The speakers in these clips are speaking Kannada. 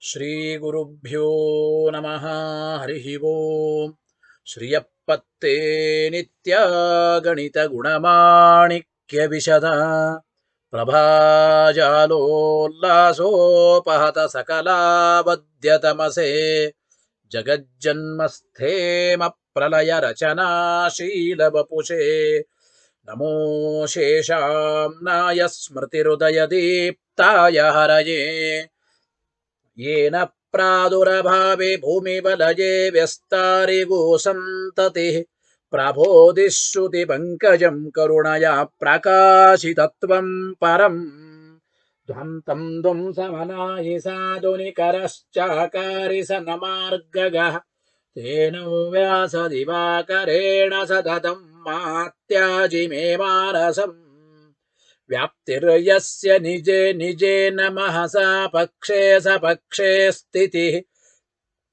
श्रीगुरुभ्यो नमः। हरिः ओम्। श्रियप्पत्ते नित्यागणितगुणमाणिक्यविशद प्रभाजालोल्लासोपहत सकलावद्यतमसे जगज्जन्मस्थेम प्रलयरचनाशीलवपुषे नमो शेषाम्नाय स्मृतिहृदयदीप्ताय हरये येन प्रादुर्भावे भूमिबलये व्यस्तारिगो सन्ततिः प्रबोधिश्रुतिपङ्कजं करुणया प्रकाशितत्वं परम् ध्वन्तं ध्वंसमनायि साधुनिकरश्चाकारि स न मार्गगः तेन व्यासदिवाकरेण सततं मात्याजि मे मानसम् व्याप्तिर्यस्य निजे निजे नमः सा पक्षे सपक्षे स्थितिः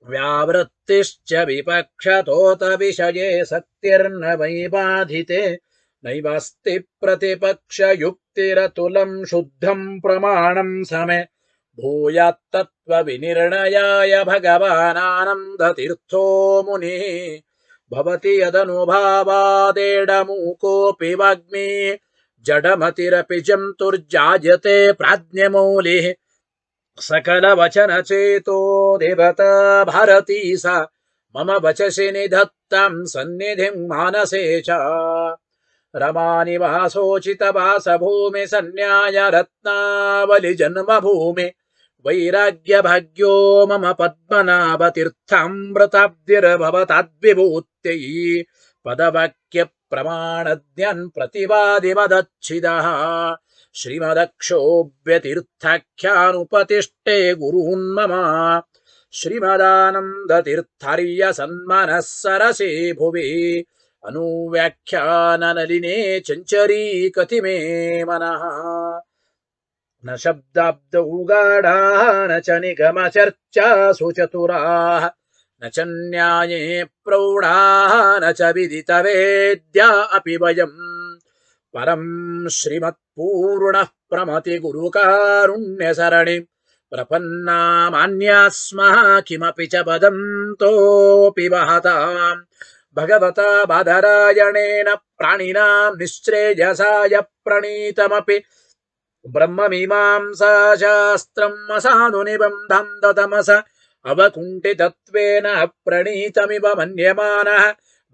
व्यावृत्तिश्च विपक्षतोत विषये सत्तिर्न वै बाधिते नैवास्ति प्रतिपक्षयुक्तिरतुलं शुद्धं प्रमाणं समे भूयात्तत्त्वविनिर्णयाय भगवानानन्दतीर्थो मुनिः भवति यदनुभावादेडमूकोऽपि वाग्मी जडमतिरपि जन्तुर्जायते प्राज्ञमौलिः सकलवचनचेतो देवता भारती सा मम वचसि निधत्तां सन्निधिं मानसे च रमानिवासोचितवासभूमि सन्न्याय रत्नावलि जन्मभूमि वैराग्यभाग्यो मम पद्मनाभतीर्थामृताब्धिर्भवताद्विभूत्यै पदवाक्य प्रमाणज्ञन् प्रतिवादिमदच्छिदः श्रीमदक्षोभ्यतीर्थाख्यानुपतिष्ठे गुरून्मम श्रीमदानन्दतीर्थार्य सन्मनः सरसे भुवि अनुव्याख्याननलिने चञ्चरी कतिमे मनः न शब्दाब्दौ गाढाः न च निगमचर्चा सुचतुराः न च न्याये प्रौढाः न च विदितवेद्या अपि वयम् परं श्रीमत्पूर्णः प्रमति गुरुकारुण्यसरणि प्रपन्नामान्याः स्मः किमपि च वदन्तोऽपि महताम् भगवता बादरायणेन प्राणिनां निःश्रेयसाय प्रणीतमपि ब्रह्ममीमांसा शास्त्रम् असाधुनिबन्धं दतमस अवकुण्ठितत्वेन प्रणीतमिव मन्यमानः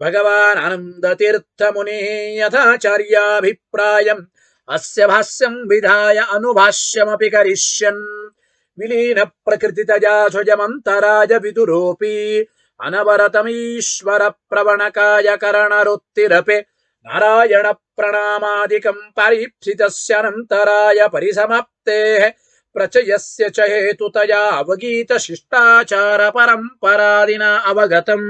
भगवान् आनन्दतीर्थमुनिः यथाचार्याभिप्रायम् अस्य भाष्यं विधाय अनुभाष्यमपि करिष्यन् विलीन प्रकृतितया स्वजमन्तराय विदुरोऽपि अनवरतमीश्वर प्रवणकाय करणरुत्तिरपि नारायण प्रणामादिकं परीप्सितस्य अनन्तराय परिसमाप्तेः प्रचयस्य च हेतुतया अवगीत शिष्टाचार परम्परादिना अवगतम्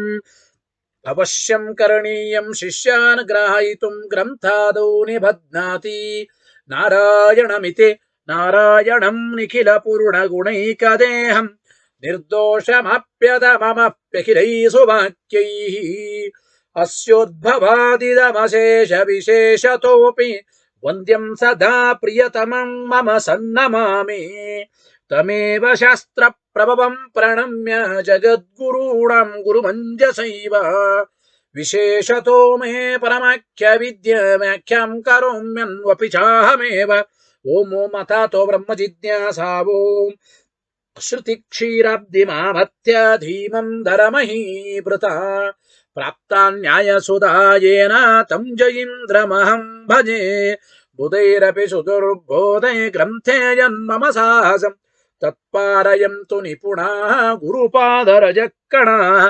अवश्यं करणीयं शिष्यान् ग्राहयितुं ग्रन्थादौ निबध्नाति नारायणमिति नारायणं निखिलपूर्णगुणैकदेहं निर्दोषमप्यतममप्यखिलैः सुवाक्यैः अस्योद्भवादिदमशेषविशेषतोऽपि वन्द्यं सदा प्रियतमं मम सन्नमामि तमेव शास्त्रप्रभवं प्रणम्य जगद्गुरूणां गुरुमञ्जसैव विशेषतो मे परमाख्यविद्याव्याख्यां करोम्यन्वपि चाहमेव ॐ अथातो ब्रह्मजिज्ञासा ॐ श्रुतिक्षीराब्धिमामत्य धीमं धरमहीभृता प्राप्ता न्यायसुधायेन तं जयीन्द्रमहं भजे बुधैरपि सुदुर्बोधै ग्रन्थे जन्मम साहसम् तत्पारयन्तु निपुणाः गुरुपादरजक्कणाः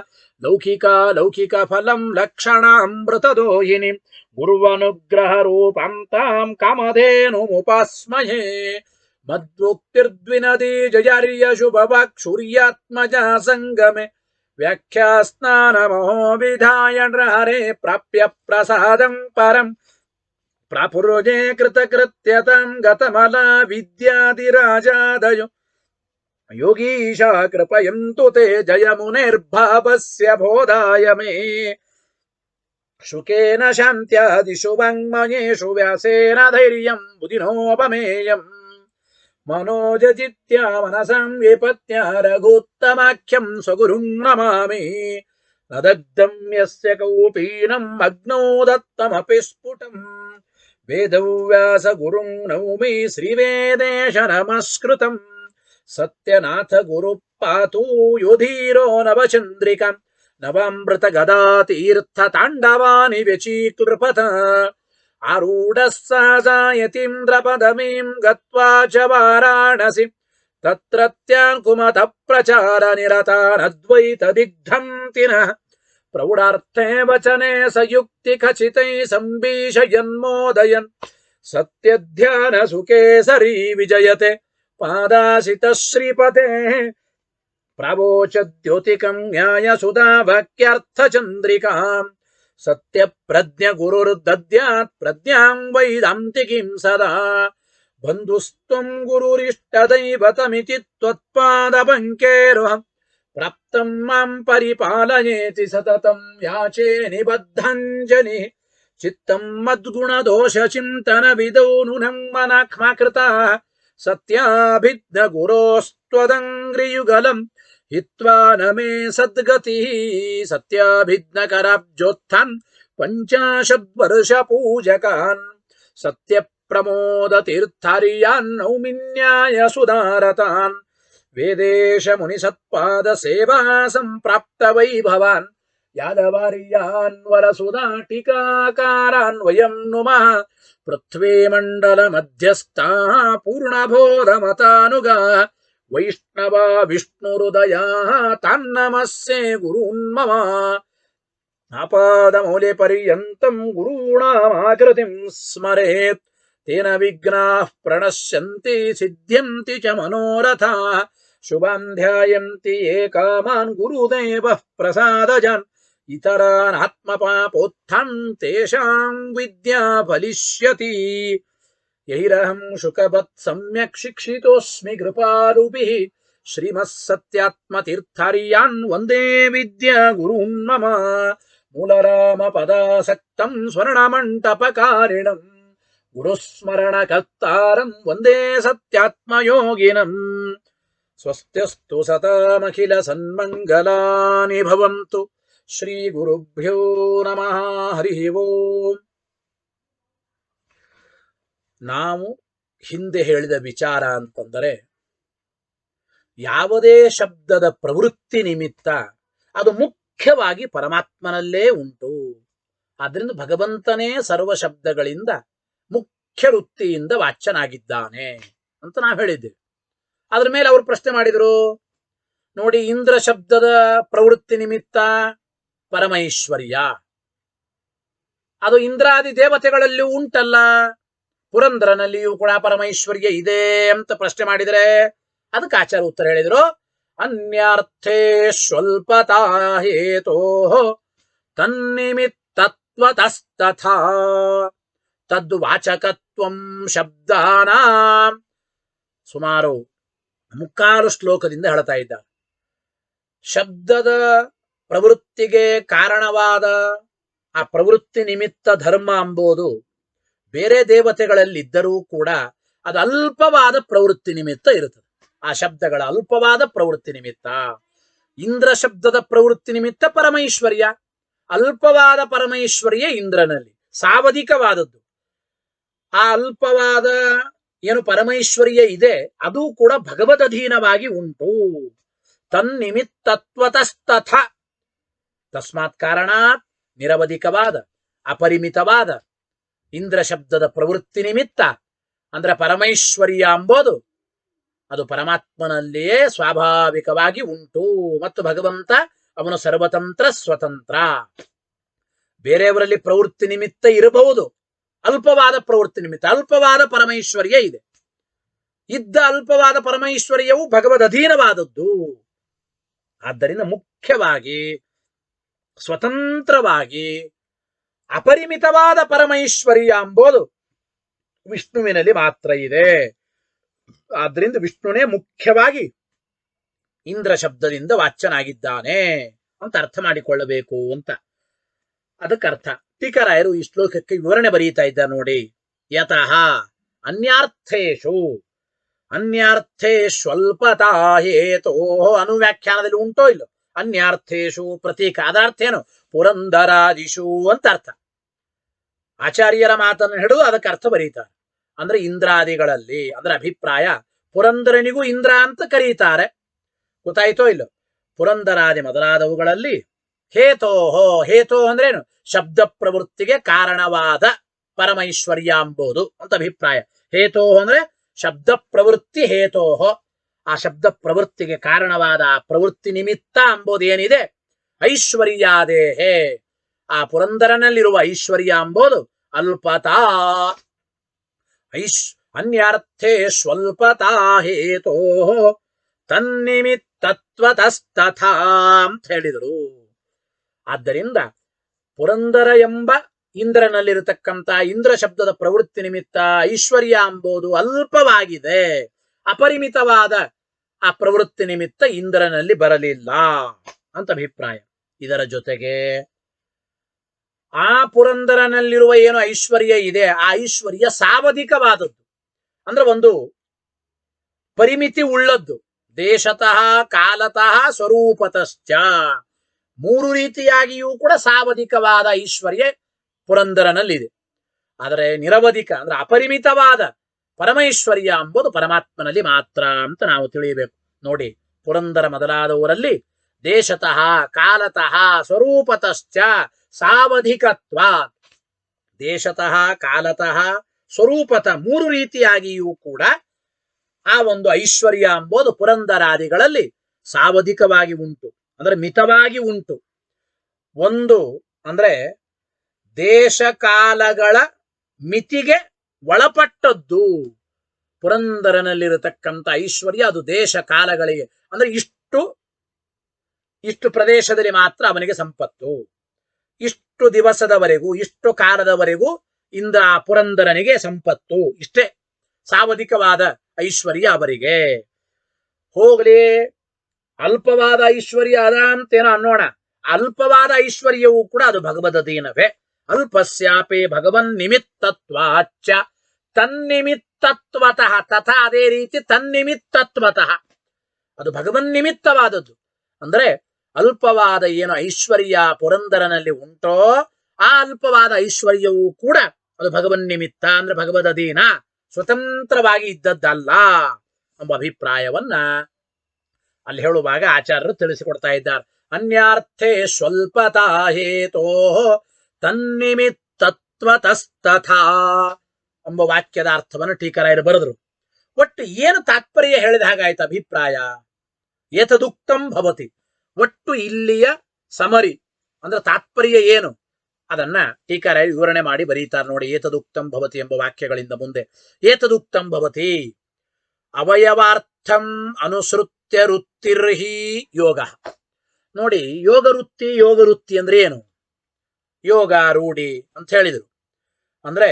लौकिकफलं लक्षणामृतदोहिनीं गुर्वनुग्रहरूपां तां कामधेनुमुपास्महे मद्वोक्तिर्द्विनदी जयार्य शुभवाक्सूर्यात्मजा सङ्गमे व्याख्यास्नानमहो विधाय नृहरे प्राप्य प्रसादं परम् प्रापुरुजे कृतकृत्यतां गतमला विद्यादिराजादयो योगीशा कृपयन्तु ते जयमुनेर्भावस्य बोधाय मे शुकेन शान्त्यादिषु वाङ्मयेषु व्यासेन धैर्यं बुधिनोपमेयम् मनोजचित्या मनसां विपत्या रघुत्तमाख्यं स्वगुरुं नमामि न दग्धं यस्य कौपीनम् अग्नौ दत्तमपि स्फुटम् वेदव्यास गुरुं नौमि श्रीवेदेश नमस्कृतम् सत्यनाथ गुरु पातु युधीरो नवचन्द्रिकाम् नवामृत गदा तीर्थ ताण्डवानि व्यचीकृपत आरूढः सहसायतीन्द्रपदवीं गत्वा च वाराणसी तत्रत्यान् कुमतः प्रचार निरतानद्वैतदिग्धन्ति नः प्रौढार्थे वचने सयुक्ति खचितैः सम्भीषयन्मोदयन् सत्यध्यान सुकेसरी विजयते पादासितः श्रीपतेः प्रवोचद्योतिकं न्यायसुधा वाक्यार्थचन्द्रिकाम् सत्यप्रज्ञ गुरुर्दद्यात् प्रज्ञां वैदान्तिकीं सदा बन्धुस्त्वं गुरुरिष्टदैवतमिति त्वत्पादपङ्केरुहम् प्राप्तं मां परिपालयेति सततं याचे निबद्धाञ्जलिः चित्तं मद्गुणदोषचिन्तनविदौ नूनं मनाक्ष्माकृताः सत्याभिज्ञ गुरोस्त्वदङ्घ्रियुगलम् हित्वा न मे सद्गतिः सत्याभिज्ञकराब्जोत्थान् पञ्चाशद्वर्षपूजकान् सत्यप्रमोदतीर्थार्यान् नौमिन्याय सुधारतान् वेदेश मुनिसत्पादसेवा सम्प्राप्त वैभवान् यादवार्यान् वरसुधाटिकाकारान् वयं नुमः पृथ्वीमण्डलमध्यस्थाः पूर्णबोधमतानुगाः वैष्णवा विष्णुहृदयाः तान्नमस्ये गुरून् मम आपादमौलिपर्यन्तं गुरूणामाकृतिं स्मरेत् तेन विघ्नाः प्रणश्यन्ति सिद्ध्यन्ति च मनोरथाः शुभान् ध्यायन्ति ये कामान् गुरुदेवः प्रसादजान् इतरान् आत्मपापोत्थान् तेषां विद्या फलिष्यति यैरहं शुकवत् सम्यक् शिक्षितोऽस्मि कृपालुभिः श्रीमः सत्यात्मतीर्थार्यान् वन्दे विद्या गुरून् मम मूलरामपदासक्तं स्वर्णमण्टपकारिणम् गुरुस्मरणकर्तारं वन्दे सत्यात्मयोगिनम् स्वस्त्यस्तु सतामखिल सन्मङ्गलानि भवन्तु श्रीगुरुभ्यो नमः हरिः ಓಂ ನಾವು ಹಿಂದೆ ಹೇಳಿದ ವಿಚಾರ ಅಂತಂದರೆ ಯಾವುದೇ ಶಬ್ದದ ಪ್ರವೃತ್ತಿ ನಿಮಿತ್ತ ಅದು ಮುಖ್ಯವಾಗಿ ಪರಮಾತ್ಮನಲ್ಲೇ ಉಂಟು. ಆದ್ರಿಂದ ಭಗವಂತನೇ ಸರ್ವ ಶಬ್ದಗಳಿಂದ ಮುಖ್ಯ ವೃತ್ತಿಯಿಂದ ವಾಚ್ಯನಾಗಿದ್ದಾನೆ ಅಂತ ನಾವು ಹೇಳಿದ್ದೇವೆ. ಅದ್ರ ಮೇಲೆ ಅವರು ಪ್ರಶ್ನೆ ಮಾಡಿದರು, ನೋಡಿ ಇಂದ್ರ ಶಬ್ದದ ಪ್ರವೃತ್ತಿ ನಿಮಿತ್ತ ಪರಮೈಶ್ವರ್ಯ, ಅದು ಇಂದ್ರಾದಿ ದೇವತೆಗಳಲ್ಲಿ ಉಂಟಲ್ಲ, ಪುರಂದರನಲ್ಲಿಯೂ ಕೂಡ ಪರಮೈಶ್ವರ್ಯ ಇದೆ ಅಂತ ಪ್ರಶ್ನೆ ಮಾಡಿದರೆ ಅದಕ್ಕೆ ಆಚಾರ್ಯ ಉತ್ತರ ಹೇಳಿದ್ರು, ಅನ್ಯಾರ್ಥೇ ಸ್ವಲ್ಪತಾ ಹೇತೋ ತನ್ನಿಮಿತ್ತತ್ವತಸ್ತಥಾ ತದ್ವಾಚಕತ್ವಂ ಶಬ್ದಾನಾಂ. ಸುಮಾರು 3 ಶ್ಲೋಕದಿಂದ ಹೇಳ್ತಾ ಇದ್ದ. ಶಬ್ದದ ಪ್ರವೃತ್ತಿಗೆ ಕಾರಣವಾದ ಆ ಪ್ರವೃತ್ತಿ ನಿಮಿತ್ತ ಧರ್ಮ ಎಂಬುದು ಬೇರೆ ದೇವತೆಗಳಲ್ಲಿದ್ದರೂ ಕೂಡ ಅದು ಅಲ್ಪವಾದ ಪ್ರವೃತ್ತಿ ನಿಮಿತ್ತ ಇರುತ್ತದೆ. ಆ ಶಬ್ದಗಳ ಅಲ್ಪವಾದ ಪ್ರವೃತ್ತಿ ನಿಮಿತ್ತ. ಇಂದ್ರ ಶಬ್ದದ ಪ್ರವೃತ್ತಿ ನಿಮಿತ್ತ ಪರಮೈಶ್ವರ್ಯ, ಅಲ್ಪವಾದ ಪರಮೈಶ್ವರ್ಯ ಇಂದ್ರನಲ್ಲಿ, ಸಾವಧಿಕವಾದದ್ದು. ಆ ಅಲ್ಪವಾದ ಏನು ಪರಮೈಶ್ವರ್ಯ ಇದೆ ಅದು ಕೂಡ ಭಗವದಧೀನವಾಗಿ ಉಂಟು. ತನ್ನಿಮಿತ್ತತ್ವತಸ್ತಥ, ತಸ್ಮಾತ್ ಕಾರಣಾತ್ ನಿರವಧಿಕವಾದ ಅಪರಿಮಿತವಾದ ಇಂದ್ರ ಶಬ್ದದ ಪ್ರವೃತ್ತಿ ನಿಮಿತ್ತ ಅಂದ್ರೆ ಪರಮೈಶ್ವರ್ಯ ಎಂಬುದು ಅದು ಪರಮಾತ್ಮನಲ್ಲಿಯೇ ಸ್ವಾಭಾವಿಕವಾಗಿ ಉಂಟು. ಮತ್ತು ಭಗವಂತ ಅವನು ಸರ್ವತಂತ್ರ ಸ್ವತಂತ್ರ. ಬೇರೆಯವರಲ್ಲಿ ಪ್ರವೃತ್ತಿ ನಿಮಿತ್ತ ಇರಬಹುದು, ಅಲ್ಪವಾದ ಪ್ರವೃತ್ತಿ ನಿಮಿತ್ತ ಅಲ್ಪವಾದ ಪರಮೈಶ್ವರ್ಯ ಇದೆ. ಇದ್ದ ಅಲ್ಪವಾದ ಪರಮೈಶ್ವರ್ಯವು ಭಗವದಧೀನವಾದದ್ದು. ಆದ್ದರಿಂದ ಮುಖ್ಯವಾಗಿ ಸ್ವತಂತ್ರವಾಗಿ ಅಪರಿಮಿತವಾದ ಪರಮೈಶ್ವರ್ಯ ಎಂಬುದು ವಿಷ್ಣುವಿನಲ್ಲಿ ಮಾತ್ರ ಇದೆ. ಆದ್ರಿಂದ ವಿಷ್ಣುನೇ ಮುಖ್ಯವಾಗಿ ಇಂದ್ರ ಶಬ್ದದಿಂದ ವಾಚ್ಯನಾಗಿದ್ದಾನೆ ಅಂತ ಅರ್ಥ ಮಾಡಿಕೊಳ್ಳಬೇಕು ಅಂತ. ಅದಕ್ಕರ್ಥ ಟೀಕರಾಯರು ಈ ಶ್ಲೋಕಕ್ಕೆ ವಿವರಣೆ ಬರೀತಾ ಇದ್ದಾರೆ ನೋಡಿ. ಯತಃ ಅನ್ಯಾರ್ಥೇಶು, ಅನ್ಯಾರ್ಥೇ ಸ್ವಲ್ಪತಾ ಹೇತೋ ಅನುವ್ಯಾಖ್ಯಾನದಲ್ಲಿ ಉಂಟೋ ಇಲ್ಲೋ. ಅನ್ಯಾರ್ಥೇಶು ಪ್ರತೀಕ, ಅದರ ಅರ್ಥ ಏನು? ಪುರಂದರಾದಿಶು ಅಂತ ಅರ್ಥ. ಆಚಾರ್ಯರ ಮಾತನ್ನು ಹಿಡಿದು ಅದಕ್ಕೆ ಅರ್ಥ ಬರೀತಾರೆ. ಅಂದ್ರೆ ಇಂದ್ರಾದಿಗಳಲ್ಲಿ, ಅಂದ್ರೆ ಅಭಿಪ್ರಾಯ ಪುರಂದರನಿಗೂ ಇಂದ್ರ ಅಂತ ಕರೀತಾರೆ. ಗೊತ್ತಾಯ್ತೋ ಇಲ್ಲೋ? ಪುರಂದರಾದಿ ಮೊದಲಾದವುಗಳಲ್ಲಿ ಹೇತೋಹೋ, ಹೇತೋ ಅಂದ್ರೇನು? ಶಬ್ದ ಪ್ರವೃತ್ತಿಗೆ ಕಾರಣವಾದ ಪರಮೈಶ್ವರ್ಯ ಎಂಬುದು ಅಂತ ಅಭಿಪ್ರಾಯ. ಹೇತೋ ಅಂದ್ರೆ ಶಬ್ದ ಪ್ರವೃತ್ತಿ, ಹೇತೋಹೋ ಆ ಶಬ್ದ ಪ್ರವೃತ್ತಿಗೆ ಕಾರಣವಾದ ಆ ಪ್ರವೃತ್ತಿ ನಿಮಿತ್ತ ಎಂಬುದು ಏನಿದೆ ಐಶ್ವರ್ಯಾದೇಹೇ, ಆ ಪುರಂದರನಲ್ಲಿರುವ ಐಶ್ವರ್ಯ ಎಂಬುದು ಅಲ್ಪತಾ ಅನ್ಯಾರ್ಥೇ ಸ್ವಲ್ಪತಾ ಹೇತೋ ತನ್ನಿಮಿತ್ತತ್ವತಸ್ತಥಾ ಅಂತ ಹೇಳಿದರು. ಆದ್ದರಿಂದ ಪುರಂದರ ಎಂಬ ಇಂದ್ರನಲ್ಲಿರತಕ್ಕಂಥ ಇಂದ್ರ ಶಬ್ದದ ಪ್ರವೃತ್ತಿ ನಿಮಿತ್ತ ಐಶ್ವರ್ಯ ಎಂಬುದು ಅಲ್ಪವಾಗಿದೆ, ಅಪರಿಮಿತವಾದ ಆ ಪ್ರವೃತ್ತಿ ನಿಮಿತ್ತ ಇಂದ್ರನಲ್ಲಿ ಬರಲಿಲ್ಲ ಅಂತ ಅಭಿಪ್ರಾಯ. ಇದರ ಜೊತೆಗೆ ಆ ಪುರಂದರನಲ್ಲಿರುವ ಏನು ಐಶ್ವರ್ಯ ಇದೆ ಆ ಐಶ್ವರ್ಯ ಸಾವಧಿಕವಾದದ್ದು, ಅಂದ್ರೆ ಒಂದು ಪರಿಮಿತಿ ಉಳ್ಳದ್ದು. ದೇಶತಃ ಕಾಲತಃ ಸ್ವರೂಪತಶ್ಚ, ಮೂರು ರೀತಿಯಾಗಿಯೂ ಕೂಡ ಸಾವಧಿಕವಾದ ಐಶ್ವರ್ಯ ಪುರಂದರನಲ್ಲಿದೆ. ಆದರೆ ನಿರವಧಿಕ ಅಂದ್ರೆ ಅಪರಿಮಿತವಾದ ಪರಮೈಶ್ವರ್ಯ ಎಂಬುದು ಪರಮಾತ್ಮನಲ್ಲಿ ಮಾತ್ರ ಅಂತ ನಾವು ತಿಳಿಯಬೇಕು. ನೋಡಿ, ಪುರಂದರ ಮೊದಲಾದವರಲ್ಲಿ ದೇಶತಃ ಕಾಲತಃ ಸ್ವರೂಪತಶ್ಚ ಸಾವಧಿಕತ್ವ, ದೇಶತಃ ಕಾಲತಃ ಸ್ವರೂಪತ ಮೂರು ರೀತಿಯಾಗಿಯೂ ಕೂಡ ಆ ಒಂದು ಐಶ್ವರ್ಯ ಎಂಬುದು ಪುರಂದರಾದಿಗಳಲ್ಲಿ ಸಾವಧಿಕವಾಗಿ ಉಂಟು, ಅಂದ್ರೆ ಮಿತವಾಗಿ ಉಂಟು. ಒಂದು ಅಂದ್ರೆ ದೇಶ ಕಾಲಗಳ ಮಿತಿಗೆ ಒಳಪಟ್ಟದ್ದು ಪುರಂದರನಲ್ಲಿರತಕ್ಕಂಥ ಐಶ್ವರ್ಯ. ಅದು ದೇಶ ಕಾಲಗಳಿಗೆ, ಅಂದ್ರೆ ಇಷ್ಟು ಪ್ರದೇಶದಲ್ಲಿ ಮಾತ್ರ ಅವನಿಗೆ ಸಂಪತ್ತು, ಇಷ್ಟು ದಿವಸದವರೆಗೂ ಇಷ್ಟು ಕಾಲದವರೆಗೂ ಇಂದ ಪುರಂದರನಿಗೆ ಸಂಪತ್ತು, ಇಷ್ಟೇ ಸಾವಧಿಕವಾದ ಐಶ್ವರ್ಯ ಅವರಿಗೆ. ಹೋಗ್ಲಿ, ಅಲ್ಪವಾದ ಐಶ್ವರ್ಯ ಅದ ಅಂತೇನೋ ಅನ್ನೋಣ, ಅಲ್ಪವಾದ ಐಶ್ವರ್ಯವೂ ಕೂಡ ಅದು ಭಗವದಧೀನವೇ. ಅಲ್ಪಸ್ಯಾಪಿ ಭಗವನ್ ನಿಮಿತ್ತತ್ವಾಚ್ಚ ತನ್ನಿಮಿತ್ತತ್ವತಃ ತಥಾ, ಅದೇ ರೀತಿ ತನ್ನಿಮಿತ್ತತ್ವತಃ ಅದು ಭಗವನ್ ನಿಮಿತ್ತವಾದದ್ದು. ಅಂದ್ರೆ ಅಲ್ಪವಾದ ಏನು ಐಶ್ವರ್ಯ ಪುರಂದರನಲ್ಲಿ ಉಂಟೋ ಆ ಅಲ್ಪವಾದ ಐಶ್ವರ್ಯವೂ ಕೂಡ ಅದು ಭಗವನ್ ನಿಮಿತ್ತ, ಅಂದ್ರೆ ಭಗವದಧೀನ, ಸ್ವತಂತ್ರವಾಗಿ ಇದ್ದದ್ದಲ್ಲ ಎಂಬ ಅಭಿಪ್ರಾಯವನ್ನ ಅಲ್ಲಿ ಹೇಳುವಾಗ ಆಚಾರ್ಯರು ತಿಳಿಸಿಕೊಡ್ತಾ ಇದ್ದಾರೆ. ಅನ್ಯಾರ್ಥೇ ಸ್ವಲ್ಪತಾ ಹೇತೋ ತನ್ನಿಮಿತ್ತತ್ವತಸ್ತಥಾ ಎಂಬ ವಾಕ್ಯದ ಅರ್ಥವನ್ನು ಟೀಕರಾಯರು ಬರೆದರು. ಒಟ್ಟು ಏನು ತಾತ್ಪರ್ಯ ಹೇಳಿದ ಹಾಗಾಯ್ತು ಅಭಿಪ್ರಾಯ? ಏತದುಕ್ತಂ ಭವತಿ. ಒಟ್ಟು ಇಲ್ಲಿಯ ಸಮರಿ ಅಂದ್ರೆ ತಾತ್ಪರ್ಯ ಏನು ಅದನ್ನ ಟೀಕರಾಯರು ವಿವರಣೆ ಮಾಡಿ ಬರೀತಾರೆ ನೋಡಿ. ಏತದುಕ್ತಂ ಭವತಿ ಎಂಬ ವಾಕ್ಯಗಳಿಂದ ಮುಂದೆ ಏತದುಕ್ತಂ ಭವತಿ ಅವಯವಾರ್ಥಂ ಅನುಸೃತ್ಯ ವೃತ್ತಿರ್ಹಿ ಯೋಗ. ನೋಡಿ, ಯೋಗ ವೃತ್ತಿ ಅಂದ್ರೆ ಏನು? ಯೋಗ ರೂಢಿ ಅಂತ ಹೇಳಿದರು. ಅಂದ್ರೆ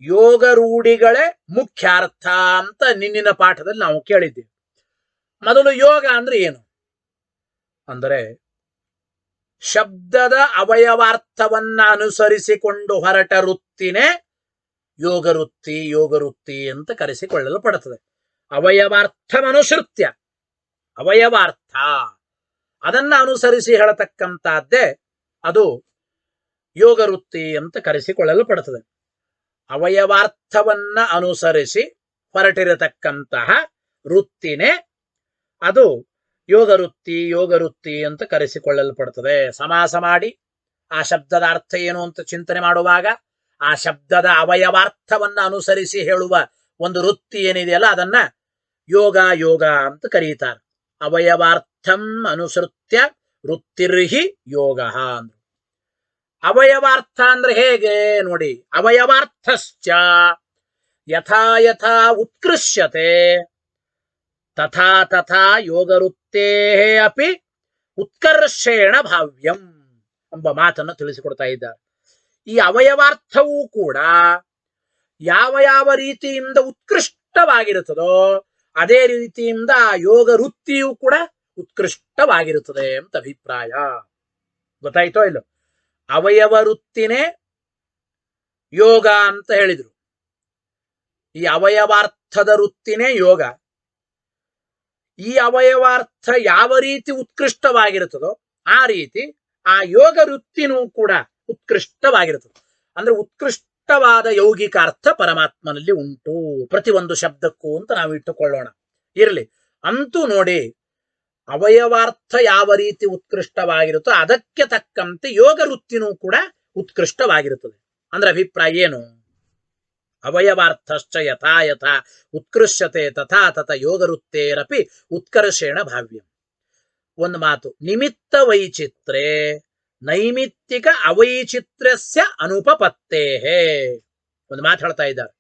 ಯೋಗ ರೂಢಿಗಳೇ ಮುಖ್ಯಾರ್ಥ ಅಂತ ನಿನ್ನಿನ ಪಾಠದಲ್ಲಿ ನಾವು ಕೇಳಿದ್ದೀವಿ. ಮೊದಲು ಯೋಗ ಅಂದ್ರೆ ಏನು? ಅಂದರೆ ಶಬ್ದದ ಅವಯವಾರ್ಥವನ್ನ ಅನುಸರಿಸಿಕೊಂಡು ಹೊರಟ ವೃತ್ತಿನೇ ಯೋಗ ವೃತ್ತಿ ಅಂತ ಕರೆಸಿಕೊಳ್ಳಲ್ಪಡುತ್ತದೆ. ಅವಯವಾರ್ಥಮನುಸೃತ್ಯ, ಅವಯವಾರ್ಥ ಅದನ್ನ ಅನುಸರಿಸಿ ಹೇಳತಕ್ಕಂಥದ್ದೇ ಅದು ಯೋಗ ವೃತ್ತಿ ಅಂತ ಕರೆಸಿಕೊಳ್ಳಲ್ಪಡುತ್ತದೆ. ಅವಯವಾರ್ಥವನ್ನ ಅನುಸರಿಸಿ ಹೊರಟಿರತಕ್ಕಂತಹ ವೃತ್ತಿನೇ ಅದು ಯೋಗ ವೃತ್ತಿ ಅಂತ ಕರೆಸಿಕೊಳ್ಳಲ್ಪಡುತ್ತದೆ. ಸಮಾಸ ಮಾಡಿ ಆ ಶಬ್ದದ ಅರ್ಥ ಏನು ಅಂತ ಚಿಂತನೆ ಮಾಡುವಾಗ ಆ ಶಬ್ದದ ಅವಯವಾರ್ಥವನ್ನ ಅನುಸರಿಸಿ ಹೇಳುವ ಒಂದು ವೃತ್ತಿ ಏನಿದೆಯಲ್ಲ ಅದನ್ನ ಯೋಗ ಅಂತ ಕರೀತಾರೆ. ಅವಯವಾರ್ಥಂ ಅನುಸೃತ್ಯ ವೃತ್ತಿರ್ಹಿ ಯೋಗ ಅಂದ್ರು. ಅವಯವಾರ್ಥ ಅಂದ್ರೆ ಹೇಗೆ ನೋಡಿ, ಅವಯವಾರ್ಥಶ್ಚ ಯಥಾ ಯಥಾ ಉತ್ಕೃಷ್ಯತೆ ತಥಾ ತಥಾ ಯೋಗ ವೃತ್ತೇ ಅಪಿ ಉತ್ಕರ್ಷೇಣ ಭಾವ್ಯಂ ಎಂಬ ಮಾತನ್ನು ತಿಳಿಸಿಕೊಡ್ತಾ ಇದ್ದಾರೆ. ಈ ಅವಯವಾರ್ಥವೂ ಕೂಡ ಯಾವ ರೀತಿಯಿಂದ ಉತ್ಕೃಷ್ಟವಾಗಿರುತ್ತದೋ ಅದೇ ರೀತಿಯಿಂದ ಆ ಯೋಗ ವೃತ್ತಿಯೂ ಕೂಡ ಉತ್ಕೃಷ್ಟವಾಗಿರುತ್ತದೆ ಅಂತ ಅಭಿಪ್ರಾಯ. ಗೊತ್ತಾಯ್ತೋ ಇಲ್ಲೋ? ಅವಯವ ವೃತ್ತಿನೇ ಯೋಗ ಅಂತ ಹೇಳಿದ್ರು. ಈ ಅವಯವಾರ್ಥದ ವೃತ್ತಿನೇ ಯೋಗ. ಈ ಅವಯವಾರ್ಥ ಯಾವ ರೀತಿ ಉತ್ಕೃಷ್ಟವಾಗಿರುತ್ತದೋ ಆ ರೀತಿ ಆ ಯೋಗ ವೃತ್ತಿನೂ ಕೂಡ ಉತ್ಕೃಷ್ಟವಾಗಿರುತ್ತದೆ. ಅಂದ್ರೆ ಉತ್ಕೃಷ್ಟವಾದ ಯೌಗಿಕಾರ್ಥ ಪರಮಾತ್ಮನಲ್ಲಿ ಉಂಟು ಪ್ರತಿಯೊಂದು ಶಬ್ದಕ್ಕೂ ಅಂತ ನಾವು ಇಟ್ಟುಕೊಳ್ಳೋಣ. ಇರಲಿ, ಅಂತೂ ನೋಡಿ, ಅವಯವಾರ್ಥ ಯಾವ ರೀತಿ ಉತ್ಕೃಷ್ಟವಾಗಿರುತ್ತೋ ಅದಕ್ಕೆ ತಕ್ಕಂತೆ ಯೋಗ ವೃತ್ತಿನೂ ಕೂಡ ಉತ್ಕೃಷ್ಟವಾಗಿರುತ್ತದೆ. ಅಂದ್ರೆ ಅಭಿಪ್ರಾಯ ಏನು? ಅವಯವಾರ್ಥಶ್ಚ ಯಥಾ ಯಥಾ ಉತ್ಕೃಷ್ಟತೆ ತಥಾ ತಥ ಯೋಗ ವೃತ್ತೇರಪಿ ಉತ್ಕರ್ಷೇಣ ಭಾವ್ಯಂ. ಒಂದು ಮಾತು, ನಿಮಿತ್ತ ವೈಚಿತ್ರೇ ನೈಮಿತ್ತಿಕ ಅವೈಚಿತ್ರ್ಯಸ್ಯ ಅನುಪಪತ್ತೇಹೇ. ಒಂದು ಮಾತು ಹೇಳ್ತಾ ಇದ್ದಾರೆ,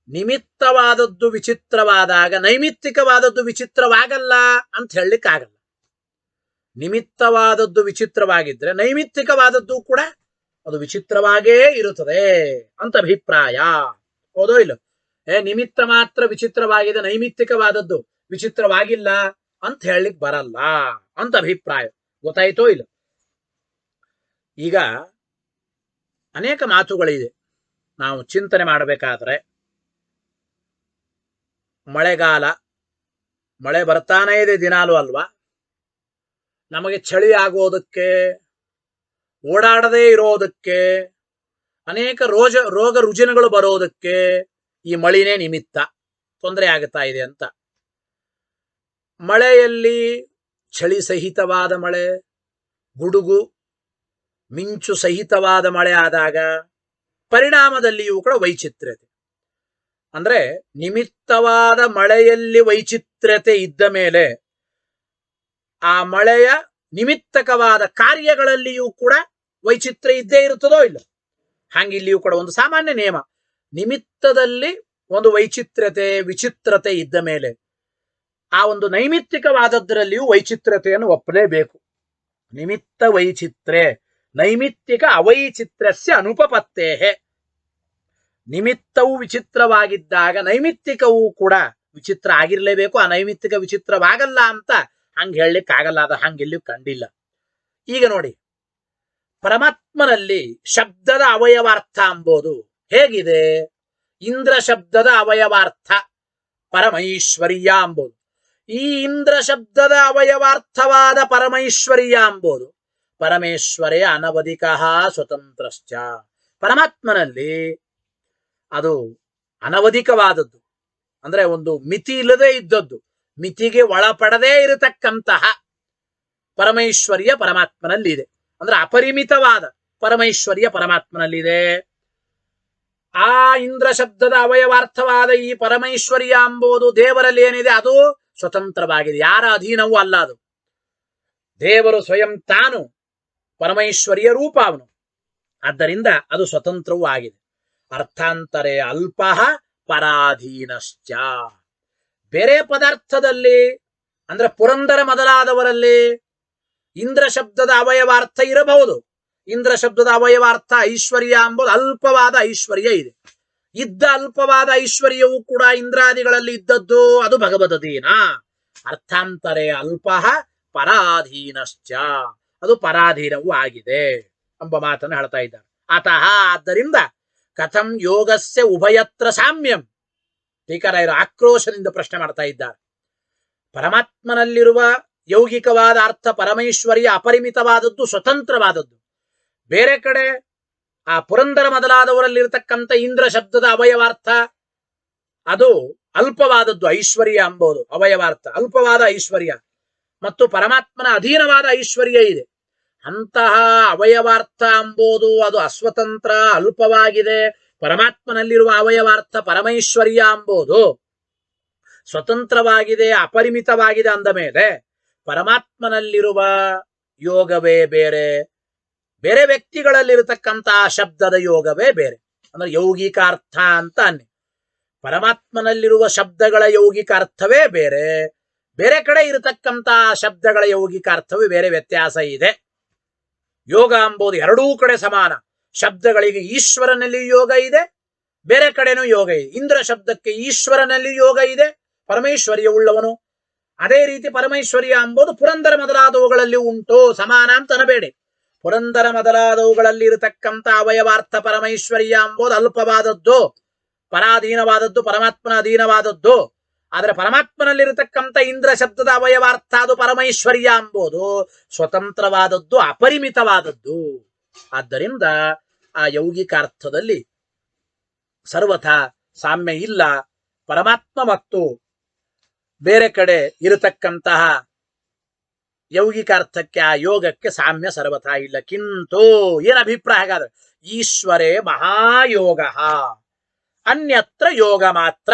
ನಿಮಿತ್ತವಾದದ್ದು ವಿಚಿತ್ರವಾದಾಗ ನೈಮಿತ್ತಿಕವಾದದ್ದು ವಿಚಿತ್ರವಾಗಲ್ಲ ಅಂತ ಹೇಳಲಿಕ್ಕಾಗಲ್ಲ. ನಿಮಿತ್ತವಾದದ್ದು ವಿಚಿತ್ರವಾಗಿದ್ರೆ ನೈಮಿತ್ತಿಕವಾದದ್ದು ಕೂಡ ಅದು ವಿಚಿತ್ರವಾಗೇ ಇರುತ್ತದೆ ಅಂತ ಅಭಿಪ್ರಾಯ. ಹೌದೋ ಇಲ್ಲ? ನಿಮಿತ್ತ ಮಾತ್ರ ವಿಚಿತ್ರವಾಗಿದೆ, ನೈಮಿತ್ತಿಕವಾದದ್ದು ವಿಚಿತ್ರವಾಗಿಲ್ಲ ಅಂತ ಹೇಳಲಿಕ್ಕೆ ಬರಲ್ಲ ಅಂತ ಅಭಿಪ್ರಾಯ. ಗೊತ್ತಾಯ್ತೋ ಇಲ್ಲ? ಈಗ ಅನೇಕ ಮಾತುಗಳಿದೆ ನಾವು ಚಿಂತನೆ ಮಾಡಬೇಕಾದ್ರೆ. ಮಳೆಗಾಲ, ಮಳೆ ಬರ್ತಾನೇ ಇದೆ ದಿನಾಲು ಅಲ್ವಾ? ನಮಗೆ ಚಳಿ ಆಗೋದಕ್ಕೆ, ಓಡಾಡದೇ ಇರೋದಕ್ಕೆ, ಅನೇಕ ರೋಗ ರುಜಿನಗಳು ಬರೋದಕ್ಕೆ ಈ ಮಳಿನೇ ನಿಮಿತ್ತ. ತೊಂದರೆ ಆಗುತ್ತಾ ಇದೆ ಅಂತ. ಮಳೆಯಲ್ಲಿ ಚಳಿ ಸಹಿತವಾದ ಮಳೆ, ಗುಡುಗು ಮಿಂಚು ಸಹಿತವಾದ ಮಳೆ ಆದಾಗ ಪರಿಣಾಮದಲ್ಲಿಯೂ ಕೂಡ ವೈಚಿತ್ರ್ಯತೆ. ಅಂದ್ರೆ ನಿಮಿತ್ತವಾದ ಮಳೆಯಲ್ಲಿ ವೈಚಿತ್ರ್ಯತೆ ಇದ್ದ ಮೇಲೆ ಆ ಮಳೆಯ ನಿಮಿತ್ತಕವಾದ ಕಾರ್ಯಗಳಲ್ಲಿಯೂ ಕೂಡ ವೈಚಿತ್ರ್ಯ ಇದ್ದೇ ಇರುತ್ತದೋ ಇಲ್ಲ? ಹಾಗೆ ಇಲ್ಲಿಯೂ ಕೂಡ ಒಂದು ಸಾಮಾನ್ಯ ನಿಯಮ, ನಿಮಿತ್ತದಲ್ಲಿ ಒಂದು ವೈಚಿತ್ರ್ಯತೆ ವಿಚಿತ್ರತೆ ಇದ್ದ ಮೇಲೆ ಆ ಒಂದು ನೈಮಿತ್ತಿಕವಾದದ್ದರಲ್ಲಿಯೂ ವೈಚಿತ್ರ್ಯತೆಯನ್ನು ಒಪ್ಪಲೇಬೇಕು. ನಿಮಿತ್ತ ವೈಚಿತ್ರ್ಯ ನೈಮಿತ್ತಿಕ ಅವೈಚಿತ್ರ್ಯಸ್ಯ ಅನುಪಪತ್ತೇಹೇ. ನಿಮಿತ್ತವು ವಿಚಿತ್ರವಾಗಿದ್ದಾಗ ನೈಮಿತ್ತಿಕವೂ ಕೂಡ ವಿಚಿತ್ರ ಆಗಿರ್ಲೇಬೇಕು. ಆ ನೈಮಿತ್ತಿಕ ವಿಚಿತ್ರವಾಗಲ್ಲ ಅಂತ ಹಂಗೆ ಹೇಳಲಿಕ್ಕಾಗಲ್ಲ. ಅದು ಹಂಗೆಲ್ಲಿಯೂ ಕಂಡಿಲ್ಲ. ಈಗ ನೋಡಿ, ಪರಮಾತ್ಮನಲ್ಲಿ ಶಬ್ದದ ಅವಯವಾರ್ಥ ಎಂಬುದು ಹೇಗಿದೆ? ಇಂದ್ರ ಶಬ್ದದ ಅವಯವಾರ್ಥ ಪರಮೈಶ್ವರ್ಯ ಎಂಬುದು. ಈ ಇಂದ್ರ ಶಬ್ದದ ಅವಯವಾರ್ಥವಾದ ಪರಮೈಶ್ವರ್ಯ ಎಂಬುದು ಪರಮೇಶ್ವರೇ ಅನವಧಿಕ ಸ್ವತಂತ್ರಶ್ಚ. ಪರಮಾತ್ಮನಲ್ಲಿ ಅದು ಅನವಧಿಕವಾದದ್ದು, ಅಂದ್ರೆ ಒಂದು ಮಿತಿ ಇಲ್ಲದೆ ಇದ್ದದ್ದು, ಮಿತಿಗೆ ಒಳಪಡದೇ ಇರತಕ್ಕಂತಹ ಪರಮೈಶ್ವರ್ಯ ಪರಮಾತ್ಮನಲ್ಲಿದೆ. ಅಂದ್ರೆ ಅಪರಿಮಿತವಾದ ಪರಮೈಶ್ವರ್ಯ ಪರಮಾತ್ಮನಲ್ಲಿದೆ. ಆ ಇಂದ್ರ ಶಬ್ದದ ಅವಯವಾರ್ಥವಾದ ಈ ಪರಮೈಶ್ವರ್ಯ ಎಂಬುದು ದೇವರಲ್ಲಿ ಏನಿದೆ ಅದು ಸ್ವತಂತ್ರವಾಗಿದೆ, ಯಾರ ಅಧೀನವೂ ಅಲ್ಲ. ಅದು ದೇವರು ಸ್ವಯಂ ತಾನು ಪರಮೈಶ್ವರ್ಯ ರೂಪ ಅವನು. ಆದ್ದರಿಂದ ಅದು ಸ್ವತಂತ್ರವೂ ಆಗಿದೆ. ಅರ್ಥಾಂತರೇ ಅಲ್ಪ ಪರಾಧೀನಶ್ಚ. ಬೇರೆ ಪದಾರ್ಥದಲ್ಲಿ ಅಂದ್ರೆ ಪುರಂದರ ಮೊದಲಾದವರಲ್ಲಿ ಇಂದ್ರ ಶಬ್ದದ ಅವಯವಾರ್ಥ ಇರಬಹುದು. ಇಂದ್ರ ಶಬ್ದದ ಅವಯವಾರ್ಥ ಐಶ್ವರ್ಯ ಎಂಬುದು ಅಲ್ಪವಾದ ಐಶ್ವರ್ಯ ಇದೆ. ಇದ್ದ ಅಲ್ಪವಾದ ಐಶ್ವರ್ಯವೂ ಕೂಡ ಇಂದ್ರಾದಿಗಳಲ್ಲಿ ಇದ್ದದ್ದು, ಅದು ಭಗವದಧೀನ. ಅರ್ಥಾಂತರೇ ಅಲ್ಪ ಪರಾಧೀನಶ್ಚ, ಅದು ಪರಾಧೀನವೂ ಆಗಿದೆ ಎಂಬ ಮಾತನ್ನು ಹೇಳ್ತಾ ಇದ್ದಾರೆ. ಅತಃ ಆದ್ದರಿಂದ ಕಥಂ ಯೋಗಸ್ಯ ಉಭಯತ್ರ ಸಾಮ್ಯಂ. ಟೀಕಾರಾಯರು ಆಕ್ರೋಶದಿಂದ ಪ್ರಶ್ನೆ ಮಾಡ್ತಾ ಇದ್ದಾರೆ. ಪರಮಾತ್ಮನಲ್ಲಿರುವ ಯೌಗಿಕವಾದ ಅರ್ಥ ಪರಮೈಶ್ವರ್ಯ ಅಪರಿಮಿತವಾದದ್ದು, ಸ್ವತಂತ್ರವಾದದ್ದು. ಬೇರೆ ಕಡೆ ಆ ಪುರಂದರ ಮೊದಲಾದವರಲ್ಲಿರತಕ್ಕಂಥ ಇಂದ್ರ ಶಬ್ದದ ಅವಯವಾರ್ಥ ಅದು ಅಲ್ಪವಾದದ್ದು, ಐಶ್ವರ್ಯ ಎಂಬುದು ಅವಯವಾರ್ಥ ಅಲ್ಪವಾದ ಐಶ್ವರ್ಯ. ಮತ್ತು ಪರಮಾತ್ಮನ ಅಧೀನವಾದ ಐಶ್ವರ್ಯ ಇದೆ. ಅಂತಹ ಅವಯವಾರ್ಥ ಎಂಬುದು ಅದು ಅಸ್ವತಂತ್ರ, ಅಲ್ಪವಾಗಿದೆ. ಪರಮಾತ್ಮನಲ್ಲಿರುವ ಅವಯವಾರ್ಥ ಪರಮೈಶ್ವರ್ಯ ಎಂಬುದು ಸ್ವತಂತ್ರವಾಗಿದೆ, ಅಪರಿಮಿತವಾಗಿದೆ. ಅಂದ ಮೇಲೆ ಪರಮಾತ್ಮನಲ್ಲಿರುವ ಯೋಗವೇ ಬೇರೆ, ಬೇರೆ ವ್ಯಕ್ತಿಗಳಲ್ಲಿರತಕ್ಕಂತಹ ಶಬ್ದದ ಯೋಗವೇ ಬೇರೆ. ಅಂದ್ರೆ ಯೌಗಿಕಾರ್ಥ ಅಂತ ಅನ್ನಿ. ಪರಮಾತ್ಮನಲ್ಲಿರುವ ಶಬ್ದಗಳ ಯೌಗಿಕಾರ್ಥವೇ ಬೇರೆ, ಬೇರೆ ಕಡೆ ಇರತಕ್ಕಂತಹ ಶಬ್ದಗಳ ಯೌಗಿಕಾರ್ಥವೇ ಬೇರೆ, ವ್ಯತ್ಯಾಸ ಇದೆ. ಯೋಗ ಎಂಬುದು ಎರಡೂ ಕಡೆ ಸಮಾನ. ಶಬ್ದಗಳಿಗೆ ಈಶ್ವರನಲ್ಲಿ ಯೋಗ ಇದೆ, ಬೇರೆ ಕಡೆನೂ ಯೋಗ ಇದೆ. ಇಂದ್ರ ಶಬ್ದಕ್ಕೆ ಈಶ್ವರನಲ್ಲಿ ಯೋಗ ಇದೆ, ಪರಮೈಶ್ವರ್ಯ ಉಳ್ಳವನು. ಅದೇ ರೀತಿ ಪರಮೈಶ್ವರ್ಯ ಎಂಬುದು ಪುರಂದರ ಮೊದಲಾದವುಗಳಲ್ಲಿ ಉಂಟು, ಸಮಾನ ಅಂತ ಅನ್ನಬೇಡಿ. ಪುರಂದರ ಮೊದಲಾದವುಗಳಲ್ಲಿ ಇರತಕ್ಕಂಥ ಅವಯವಾರ್ಥ ಪರಮೈಶ್ವರ್ಯ ಎಂಬುದು ಅಲ್ಪವಾದದ್ದು, ಪರಾಧೀನವಾದದ್ದು, ಪರಮಾತ್ಮನ ಅಧೀನವಾದದ್ದು. ಆದರೆ ಪರಮಾತ್ಮನಲ್ಲಿರತಕ್ಕಂಥ ಇಂದ್ರ ಶಬ್ದದ ಅವಯವಾರ್ಥ ಅದು ಪರಮೈಶ್ವರ್ಯ ಎಂಬುದು ಸ್ವತಂತ್ರವಾದದ್ದು, ಅಪರಿಮಿತವಾದದ್ದು. ಆದ್ದರಿಂದ ಆ ಯೌಗಿಕಾರ್ಥದಲ್ಲಿ ಸರ್ವಥಾ ಸಾಮ್ಯ ಇಲ್ಲ. ಪರಮಾತ್ಮ ಮತ್ತು ಬೇರೆ ಕಡೆ ಇರತಕ್ಕಂತಹ ಯೌಗಿಕಾರ್ಥಕ್ಕೆ, ಆ ಯೋಗಕ್ಕೆ ಸಾಮ್ಯ ಸರ್ವಥಾ ಇಲ್ಲ. ಕಿಂತು ಏನ್ ಅಭಿಪ್ರಾಯ ಹಾಗಾದ್ರೆ? ಈಶ್ವರೇ ಮಹಾಯೋಗ ಅನ್ಯತ್ರ ಯೋಗ ಮಾತ್ರ.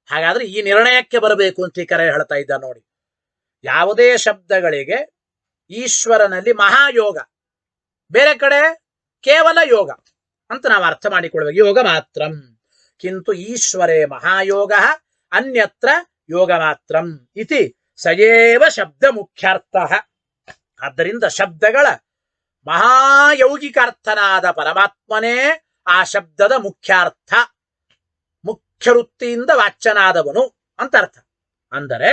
ಹಾಗಾದ್ರೆ ಈ ನಿರ್ಣಯಕ್ಕೆ ಬರಬೇಕು ಅಂತ ಟೀಕರೆ ಹೇಳ್ತಾ ಇದ್ದ ನೋಡಿ. ಯಾವುದೇ ಶಬ್ದಗಳಿಗೆ ಈಶ್ವರನಲ್ಲಿ ಮಹಾಯೋಗ, ಬೇರೆ ಕಡೆ ಕೇವಲ ಯೋಗ ಅಂತ ನಾವು ಅರ್ಥ ಮಾಡಿಕೊಳ್ಬೇಕು. ಯೋಗ ಮಾತ್ರ. ಕಿಂತು ಈಶ್ವರೇ ಮಹಾಯೋಗ ಅನ್ಯತ್ರ ಯೋಗ ಮಾತ್ರ ಇತಿ ಸಯೇವ ಶಬ್ದ ಮುಖ್ಯಾರ್ಥ. ಆದ್ದರಿಂದ ಶಬ್ದಗಳ ಮಹಾಯೌಗಿಕಾರ್ಥನಾದ ಪರಮಾತ್ಮನೇ ಆ ಶಬ್ದದ ಮುಖ್ಯಾರ್ಥ, ಮುಖ್ಯ ವೃತ್ತಿಯಿಂದ ವಾಚ್ಯನಾದವನು ಅಂತ ಅರ್ಥ. ಅಂದರೆ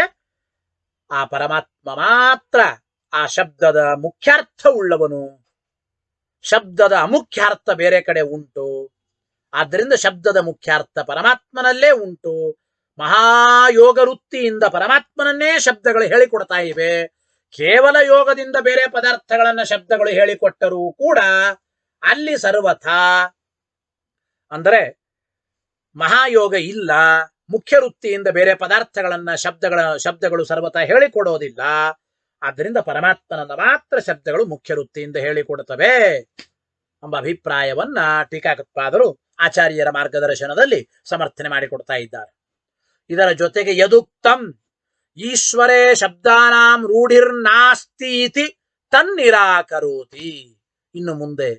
ಆ ಪರಮಾತ್ಮ ಮಾತ್ರ ಆ ಶಬ್ದದ ಮುಖ್ಯಾರ್ಥ ಉಳ್ಳವನು. ಶಬ್ದದ ಅಮುಖ್ಯಾರ್ಥ ಬೇರೆ ಕಡೆ ಉಂಟು. ಆದ್ದರಿಂದ ಶಬ್ದದ ಮುಖ್ಯಾರ್ಥ ಪರಮಾತ್ಮನಲ್ಲೇ ಉಂಟು. ಮಹಾಯೋಗ ವೃತ್ತಿಯಿಂದ ಪರಮಾತ್ಮನನ್ನೇ ಶಬ್ದಗಳು ಹೇಳಿಕೊಡ್ತಾ ಇವೆ. ಕೇವಲ ಯೋಗದಿಂದ ಬೇರೆ ಪದಾರ್ಥಗಳನ್ನ ಶಬ್ದಗಳು ಹೇಳಿಕೊಟ್ಟರೂ ಕೂಡ ಅಲ್ಲಿ ಸರ್ವಥಾ ಅಂದರೆ ಮಹಾಯೋಗ ಇಲ್ಲ. ಮುಖ್ಯ ವೃತ್ತಿಯಿಂದ ಬೇರೆ ಪದಾರ್ಥಗಳನ್ನ ಶಬ್ದಗಳು ಸರ್ವಥಾ ಹೇಳಿಕೊಡೋದಿಲ್ಲ. ಆದ್ದರಿಂದ ಪರಮಾತ್ಮನನ್ನ ಮಾತ್ರ ಶಬ್ದಗಳು ಮುಖ್ಯ ವೃತ್ತಿಯಿಂದ ಹೇಳಿಕೊಡುತ್ತವೆ ಎಂಬ ಅಭಿಪ್ರಾಯವನ್ನ ಟೀಕಾಕೃತ್ಪಾದರು ಆಚಾರ್ಯರ ಮಾರ್ಗದರ್ಶನದಲ್ಲಿ ಸಮರ್ಥನೆ ಮಾಡಿಕೊಡ್ತಾ ಇದ್ದಾರೆ. ಇದರ ಜೊತೆಗೆ ಯದುಕ್ತಂ ಈಶ್ವರೇ ಶಬ್ದಾನಾಂ ರೂಢಿರ್ನಾಸ್ತಿ ಇತಿ ತನ್ನಿರಾಕರೋತಿ. ಇನ್ನು ಮುಂದೆ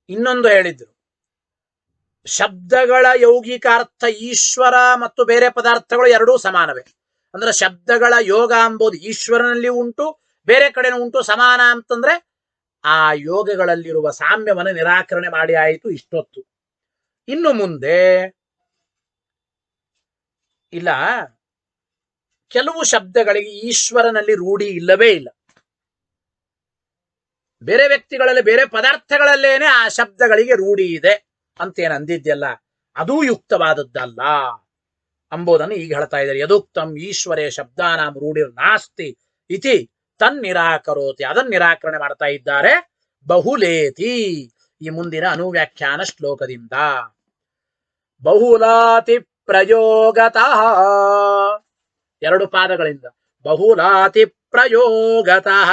ಇನ್ನೊಂದು ಹೇಳಿದ್ರು. ಶಬ್ದಗಳ ಯೌಗಿಕಾರ್ಥ ಈಶ್ವರ ಮತ್ತು ಬೇರೆ ಪದಾರ್ಥಗಳು ಎರಡೂ ಸಮಾನವೇ. ಅಂದ್ರೆ ಶಬ್ದಗಳ ಯೋಗ ಎಂಬುದು ಈಶ್ವರನಲ್ಲಿ ಉಂಟು, ಬೇರೆ ಕಡೆನೂ ಉಂಟು. ಸಮಾನ ಅಂತಂದ್ರೆ ಆ ಯೋಗಗಳಲ್ಲಿರುವ ಸಾಮ್ಯವನ್ನು ನಿರಾಕರಣೆ ಮಾಡಿ ಆಯಿತು ಇಷ್ಟೊತ್ತು. ಇನ್ನು ಮುಂದೆ ಇಲ್ಲ, ಕೆಲವು ಶಬ್ದಗಳಿಗೆ ಈಶ್ವರನಲ್ಲಿ ರೂಢಿ ಇಲ್ಲವೇ ಇಲ್ಲ. ಬೇರೆ ವ್ಯಕ್ತಿಗಳಲ್ಲಿ, ಬೇರೆ ಪದಾರ್ಥಗಳಲ್ಲೇನೆ ಆ ಶಬ್ದಗಳಿಗೆ ರೂಢಿ ಇದೆ ಅಂತೇನು ಅಂದಿದ್ಯಲ್ಲ, ಅದೂ ಯುಕ್ತವಾದದ್ದಲ್ಲ ಎಂಬುದನ್ನು ಈಗ ಹೇಳ್ತಾ ಇದ್ದಾರೆ. ಯದುಕ್ತಂ ಈಶ್ವರೇ ಶಬ್ದಾನಾಂ ರೂಢಿರ್ ನಾಸ್ತಿ ಇತಿ ತನ್ನಿರಾಕರೋತಿ. ಅದನ್ನು ನಿರಾಕರಣೆ ಮಾಡ್ತಾ ಇದ್ದಾರೆ ಬಹುಲೇತಿ, ಈ ಮುಂದಿನ ಅನುವ್ಯಾಖ್ಯಾನ ಶ್ಲೋಕದಿಂದ. ಬಹುಲಾತಿ ಪ್ರಯೋಗತಃ, ಎರಡು ಪಾದಗಳಿಂದ. ಬಹುಲಾತಿ ಪ್ರಯೋಗತಃ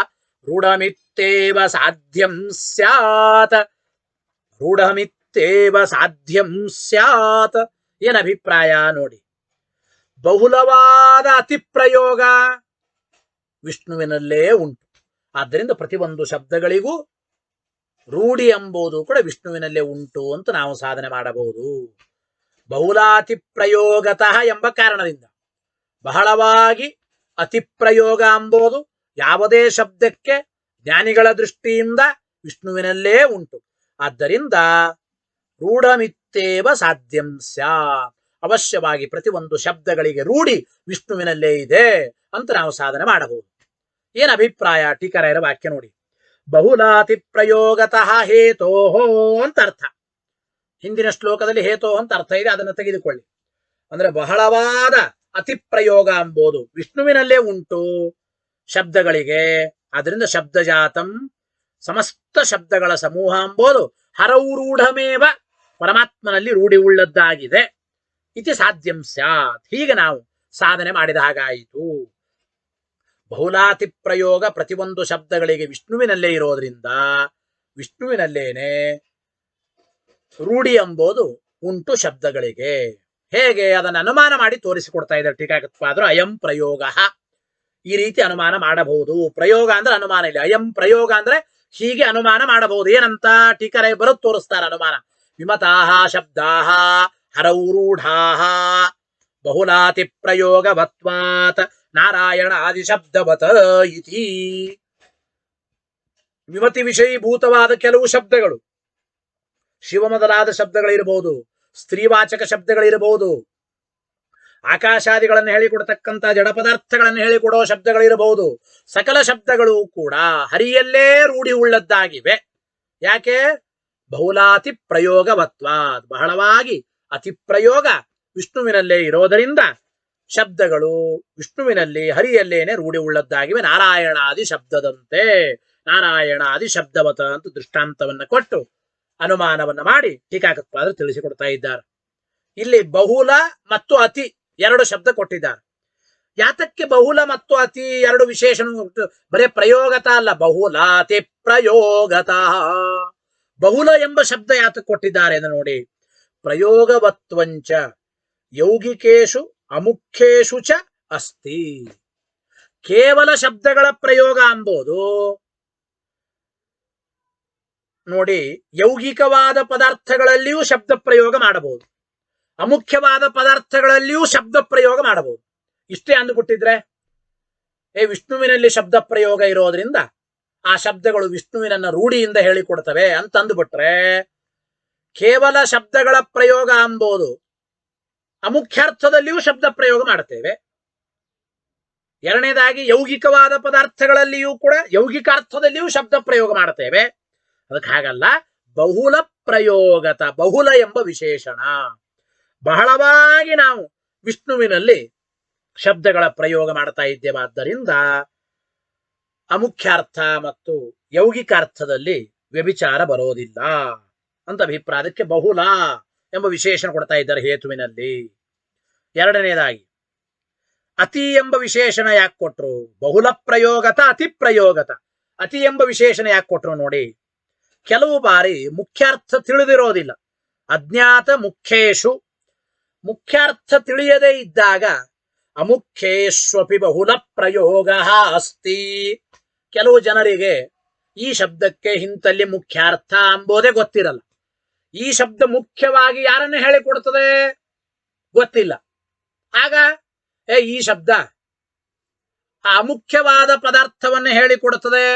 ರೂಢಮಿತ್ತೇವ ಸಾಧ್ಯಂ ಸ್ಯಾತ್. ರೂಢಮಿತ್ತೇವ ಸಾಧ್ಯಂ ಸ್ಯಾತ್. ಏನ್ ಅಭಿಪ್ರಾಯ ನೋಡಿ. ಬಹುಲವಾದ ಅತಿಪ್ರಯೋಗ ವಿಷ್ಣುವಿನಲ್ಲೇ ಉಂಟು. ಆದ್ದರಿಂದ ಪ್ರತಿಯೊಂದು ಶಬ್ದಗಳಿಗೂ ರೂಢಿ ಎಂಬುದು ಕೂಡ ವಿಷ್ಣುವಿನಲ್ಲೇ ಉಂಟು ಅಂತ ನಾವು ಸಾಧನೆ ಮಾಡಬಹುದು. ಬಹುಲಾತಿ ಪ್ರಯೋಗತಃ ಎಂಬ ಕಾರಣದಿಂದ ಬಹಳವಾಗಿ ಅತಿಪ್ರಯೋಗ ಎಂಬುದು ಯಾವುದೇ ಶಬ್ದಕ್ಕೆ ಜ್ಞಾನಿಗಳ ದೃಷ್ಟಿಯಿಂದ ವಿಷ್ಣುವಿನಲ್ಲೇ ಉಂಟು. ಆದ್ದರಿಂದ ರೂಢಮಿತ್ತೇವ ಸಾಧ್ಯಂ ಸ್ಯಾತ್. ಅವಶ್ಯವಾಗಿ ಪ್ರತಿಯೊಂದು ಶಬ್ದಗಳಿಗೆ ರೂಢಿ ವಿಷ್ಣುವಿನಲ್ಲೇ ಇದೆ ಅಂತ ನಾವು ಸಾಧನೆ ಮಾಡಬಹುದು. ಏನ್ ಅಭಿಪ್ರಾಯ? ಟೀಕರಾಯರ ವಾಕ್ಯ ನೋಡಿ. ಬಹುಲಾತಿ ಪ್ರಯೋಗತಃ ಹೇತೋಹೋ ಅಂತ ಅರ್ಥ. ಹಿಂದಿನ ಶ್ಲೋಕದಲ್ಲಿ ಹೇತೋ ಅಂತ ಅರ್ಥ ಇದೆ, ಅದನ್ನು ತೆಗೆದುಕೊಳ್ಳಿ. ಅಂದ್ರೆ ಬಹಳವಾದ ಅತಿಪ್ರಯೋಗ ಎಂಬುದು ವಿಷ್ಣುವಿನಲ್ಲೇ ಉಂಟು ಶಬ್ದಗಳಿಗೆ. ಆದ್ರಿಂದ ಶಬ್ದಜಾತಂ, ಸಮಸ್ತ ಶಬ್ದಗಳ ಸಮೂಹ ಎಂಬುದು ಹರೌರೂಢಮೇವ ಪರಮಾತ್ಮನಲ್ಲಿ ರೂಢಿ ಉಳ್ಳದ್ದಾಗಿದೆ. ಇತಿ ಸಾಧ್ಯಂ ಸ್ಯಾತ್. ಹೀಗೆ ನಾವು ಸಾಧನೆ ಮಾಡಿದ ಹಾಗಾಯಿತು. ಬಹುಲಾತಿ ಪ್ರಯೋಗ ಪ್ರತಿಯೊಂದು ಶಬ್ದಗಳಿಗೆ ವಿಷ್ಣುವಿನಲ್ಲೇ ಇರೋದ್ರಿಂದ ವಿಷ್ಣುವಿನಲ್ಲೇನೆ ರೂಢಿ ಎಂಬುದು ಉಂಟು ಶಬ್ದಗಳಿಗೆ. ಹೇಗೆ ಅದನ್ನು ಅನುಮಾನ ಮಾಡಿ ತೋರಿಸಿಕೊಡ್ತಾ ಇದ್ದಾರೆ ಟೀಕಾಕೃತ್ಪಾದರು. ಅಯಂ ಪ್ರಯೋಗ, ಈ ರೀತಿ ಅನುಮಾನ ಮಾಡಬಹುದು. ಪ್ರಯೋಗ ಅಂದ್ರೆ ಅನುಮಾನ ಇಲ್ಲ. ಅಯಂ ಪ್ರಯೋಗ ಅಂದ್ರೆ ಹೀಗೆ ಅನುಮಾನ ಮಾಡಬಹುದು. ಏನಂತ ಟೀಕರಾಯ ಬರೋದು ತೋರಿಸ್ತಾರೆ ಅನುಮಾನ. ವಿಮತಾಹ ಶಬ್ದಾಹ ಹರೌರೂಢಾಹ ಬಹುಲಾತಿ ಪ್ರಯೋಗವತ್ವಾತ್ ನಾರಾಯಣ ಆದಿಶಬ್ದವತ ಇತಿ. ವಿಮತಿ ವಿಷಯೀಭೂತವಾದ ಕೆಲವು ಶಬ್ದಗಳು, ಶಿವ ಮೊದಲಾದ ಶಬ್ದಗಳಿರಬಹುದು, ಸ್ತ್ರೀವಾಚಕ ಶಬ್ದಗಳಿರಬಹುದು, ಆಕಾಶಾದಿಗಳನ್ನು ಹೇಳಿಕೊಡತಕ್ಕಂಥ ಜಡ ಪದಾರ್ಥಗಳನ್ನು ಹೇಳಿಕೊಡೋ ಶಬ್ದಗಳಿರಬಹುದು. ಸಕಲ ಶಬ್ದಗಳು ಕೂಡ ಹರಿಯಲ್ಲೇ ರೂಢಿ ಉಳ್ಳದ್ದಾಗಿವೆ. ಯಾಕೆ? ಬಹುಲಾತಿ ಪ್ರಯೋಗವತ್ವಾದ್, ಬಹಳವಾಗಿ ಅತಿ ಪ್ರಯೋಗ ವಿಷ್ಣುವಿನಲ್ಲೇ ಇರೋದರಿಂದ ಶಬ್ದಗಳು ವಿಷ್ಣುವಿನಲ್ಲಿ ಹರಿಯಲ್ಲೇನೆ ರೂಢಿ ಉಳ್ಳದ್ದಾಗಿವೆ. ನಾರಾಯಣಾದಿ ಶಬ್ದದಂತೆ, ನಾರಾಯಣಾದಿ ಶಬ್ದವತ ಅಂತ ದೃಷ್ಟಾಂತವನ್ನ ಕೊಟ್ಟು ಅನುಮಾನವನ್ನ ಮಾಡಿ ಟೀಕಾಕೃತ್ಪಾದರು ತಿಳಿಸಿಕೊಡ್ತಾ ಇದ್ದಾರೆ. ಇಲ್ಲಿ ಬಹುಲ ಮತ್ತು ಅತಿ ಎರಡು ಶಬ್ದ ಕೊಟ್ಟಿದ್ದಾರೆ. ಯಾತಕ್ಕೆ ಬಹುಲ ಮತ್ತು ಅತಿ ಎರಡು ವಿಶೇಷಣ? ಬರೇ ಪ್ರಯೋಗತ ಅಲ್ಲ, ಬಹುಲಾತಿ ಪ್ರಯೋಗತ. ಬಹುಲ ಎಂಬ ಶಬ್ದ ಯಾತಕ್ಕೆ ಕೊಟ್ಟಿದ್ದಾರೆ ಎಂದು ನೋಡಿ. ಪ್ರಯೋಗವತ್ವಂಚ ಯೌಗಿಕೇಶು ಅಮುಖ್ಯೇಶು ಚ ಅಸ್ತಿ. ಕೇವಲ ಶಬ್ದಗಳ ಪ್ರಯೋಗ ಅಂಬೋದು ನೋಡಿ, ಯೌಗಿಕವಾದ ಪದಾರ್ಥಗಳಲ್ಲಿಯೂ ಶಬ್ದ ಪ್ರಯೋಗ ಮಾಡಬಹುದು, ಅಮುಖ್ಯವಾದ ಪದಾರ್ಥಗಳಲ್ಲಿಯೂ ಶಬ್ದ ಪ್ರಯೋಗ ಮಾಡಬಹುದು. ಇಷ್ಟೇ ಅಂದುಬಿಟ್ಟಿದ್ರೆ ವಿಷ್ಣುವಿನಲ್ಲಿ ಶಬ್ದ ಪ್ರಯೋಗ ಇರೋದ್ರಿಂದ ಆ ಶಬ್ದಗಳು ವಿಷ್ಣುವಿನನ್ನ ರೂಢಿಯಿಂದ ಹೇಳಿಕೊಡ್ತವೆ ಅಂತ ಅಂದುಬಿಟ್ರೆ, ಕೇವಲ ಶಬ್ದಗಳ ಪ್ರಯೋಗ ಅಂಬೋದು ಅಮುಖ್ಯಾರ್ಥದಲ್ಲಿಯೂ ಶಬ್ದ ಪ್ರಯೋಗ ಮಾಡ್ತೇವೆ. ಎರಡನೇದಾಗಿ ಯೌಗಿಕವಾದ ಪದಾರ್ಥಗಳಲ್ಲಿಯೂ ಕೂಡ ಯೌಗಿಕಾರ್ಥದಲ್ಲಿಯೂ ಶಬ್ದ ಪ್ರಯೋಗ ಮಾಡ್ತೇವೆ. ಅದಕ್ಕೆ ಹಾಗಲ್ಲ, ಬಹುಲ ಪ್ರಯೋಗತ, ಬಹುಲ ಎಂಬ ವಿಶೇಷಣ. ಬಹಳವಾಗಿ ನಾವು ವಿಷ್ಣುವಿನಲ್ಲಿ ಶಬ್ದಗಳ ಪ್ರಯೋಗ ಮಾಡ್ತಾ ಇದ್ದೇವಾದ್ದರಿಂದ ಅಮುಖ್ಯಾರ್ಥ ಮತ್ತು ಯೌಗಿಕಾರ್ಥದಲ್ಲಿ ವ್ಯಭಿಚಾರ ಬರೋದಿಲ್ಲ ಅಂತ ಅಭಿಪ್ರಾಯ. ಅದಕ್ಕೆ ಬಹುಲ ಎಂಬ ವಿಶೇಷಣ ಕೊಡ್ತಾ ಇದ್ದಾರೆ ಹೇತುವಿನಲ್ಲಿ. ಎರಡನೇದಾಗಿ ಅತಿ ಎಂಬ ವಿಶೇಷಣ ಯಾಕೆ ಕೊಟ್ರು? ಬಹುಲ ಪ್ರಯೋಗತ ಅತಿ ಪ್ರಯೋಗತ. ಅತಿ ಎಂಬ ವಿಶೇಷಣ ಯಾಕೆ ಕೊಟ್ರು ನೋಡಿ, ಕೆಲವು ಬಾರಿ ಮುಖ್ಯಾರ್ಥ ತಿಳಿದಿರೋದಿಲ್ಲ. ಅಜ್ಞಾತ ಮುಖ್ಯೇಶು, ಮುಖ್ಯಾರ್ಥ ತಿಳಿಯದೇ ಇದ್ದಾಗ ಅಮುಖ್ಯೇಶ್ವಪಿ ಬಹುಲ ಪ್ರಯೋಗ ಅಸ್ತಿ. ಕೆಲವು ಜನರಿಗೆ ಈ ಶಬ್ದಕ್ಕೆ ಹಿಂತಲ್ಲಿ ಮುಖ್ಯಾರ್ಥ ಅಂಬೋದೇ ಗೊತ್ತಿರಲ್ಲ. ಈ ಶಬ್ದ ಮುಖ್ಯವಾಗಿ ಯಾರನ್ನು ಹೇಳಿಕೊಡ್ತದೆ ಗೊತ್ತಿಲ್ಲ. ಆಗ ಈ ಶಬ್ದ ಅಮುಖ್ಯವಾದ ಪದಾರ್ಥವನ್ನು ಹೇಳಿಕೊಡುತ್ತದೆ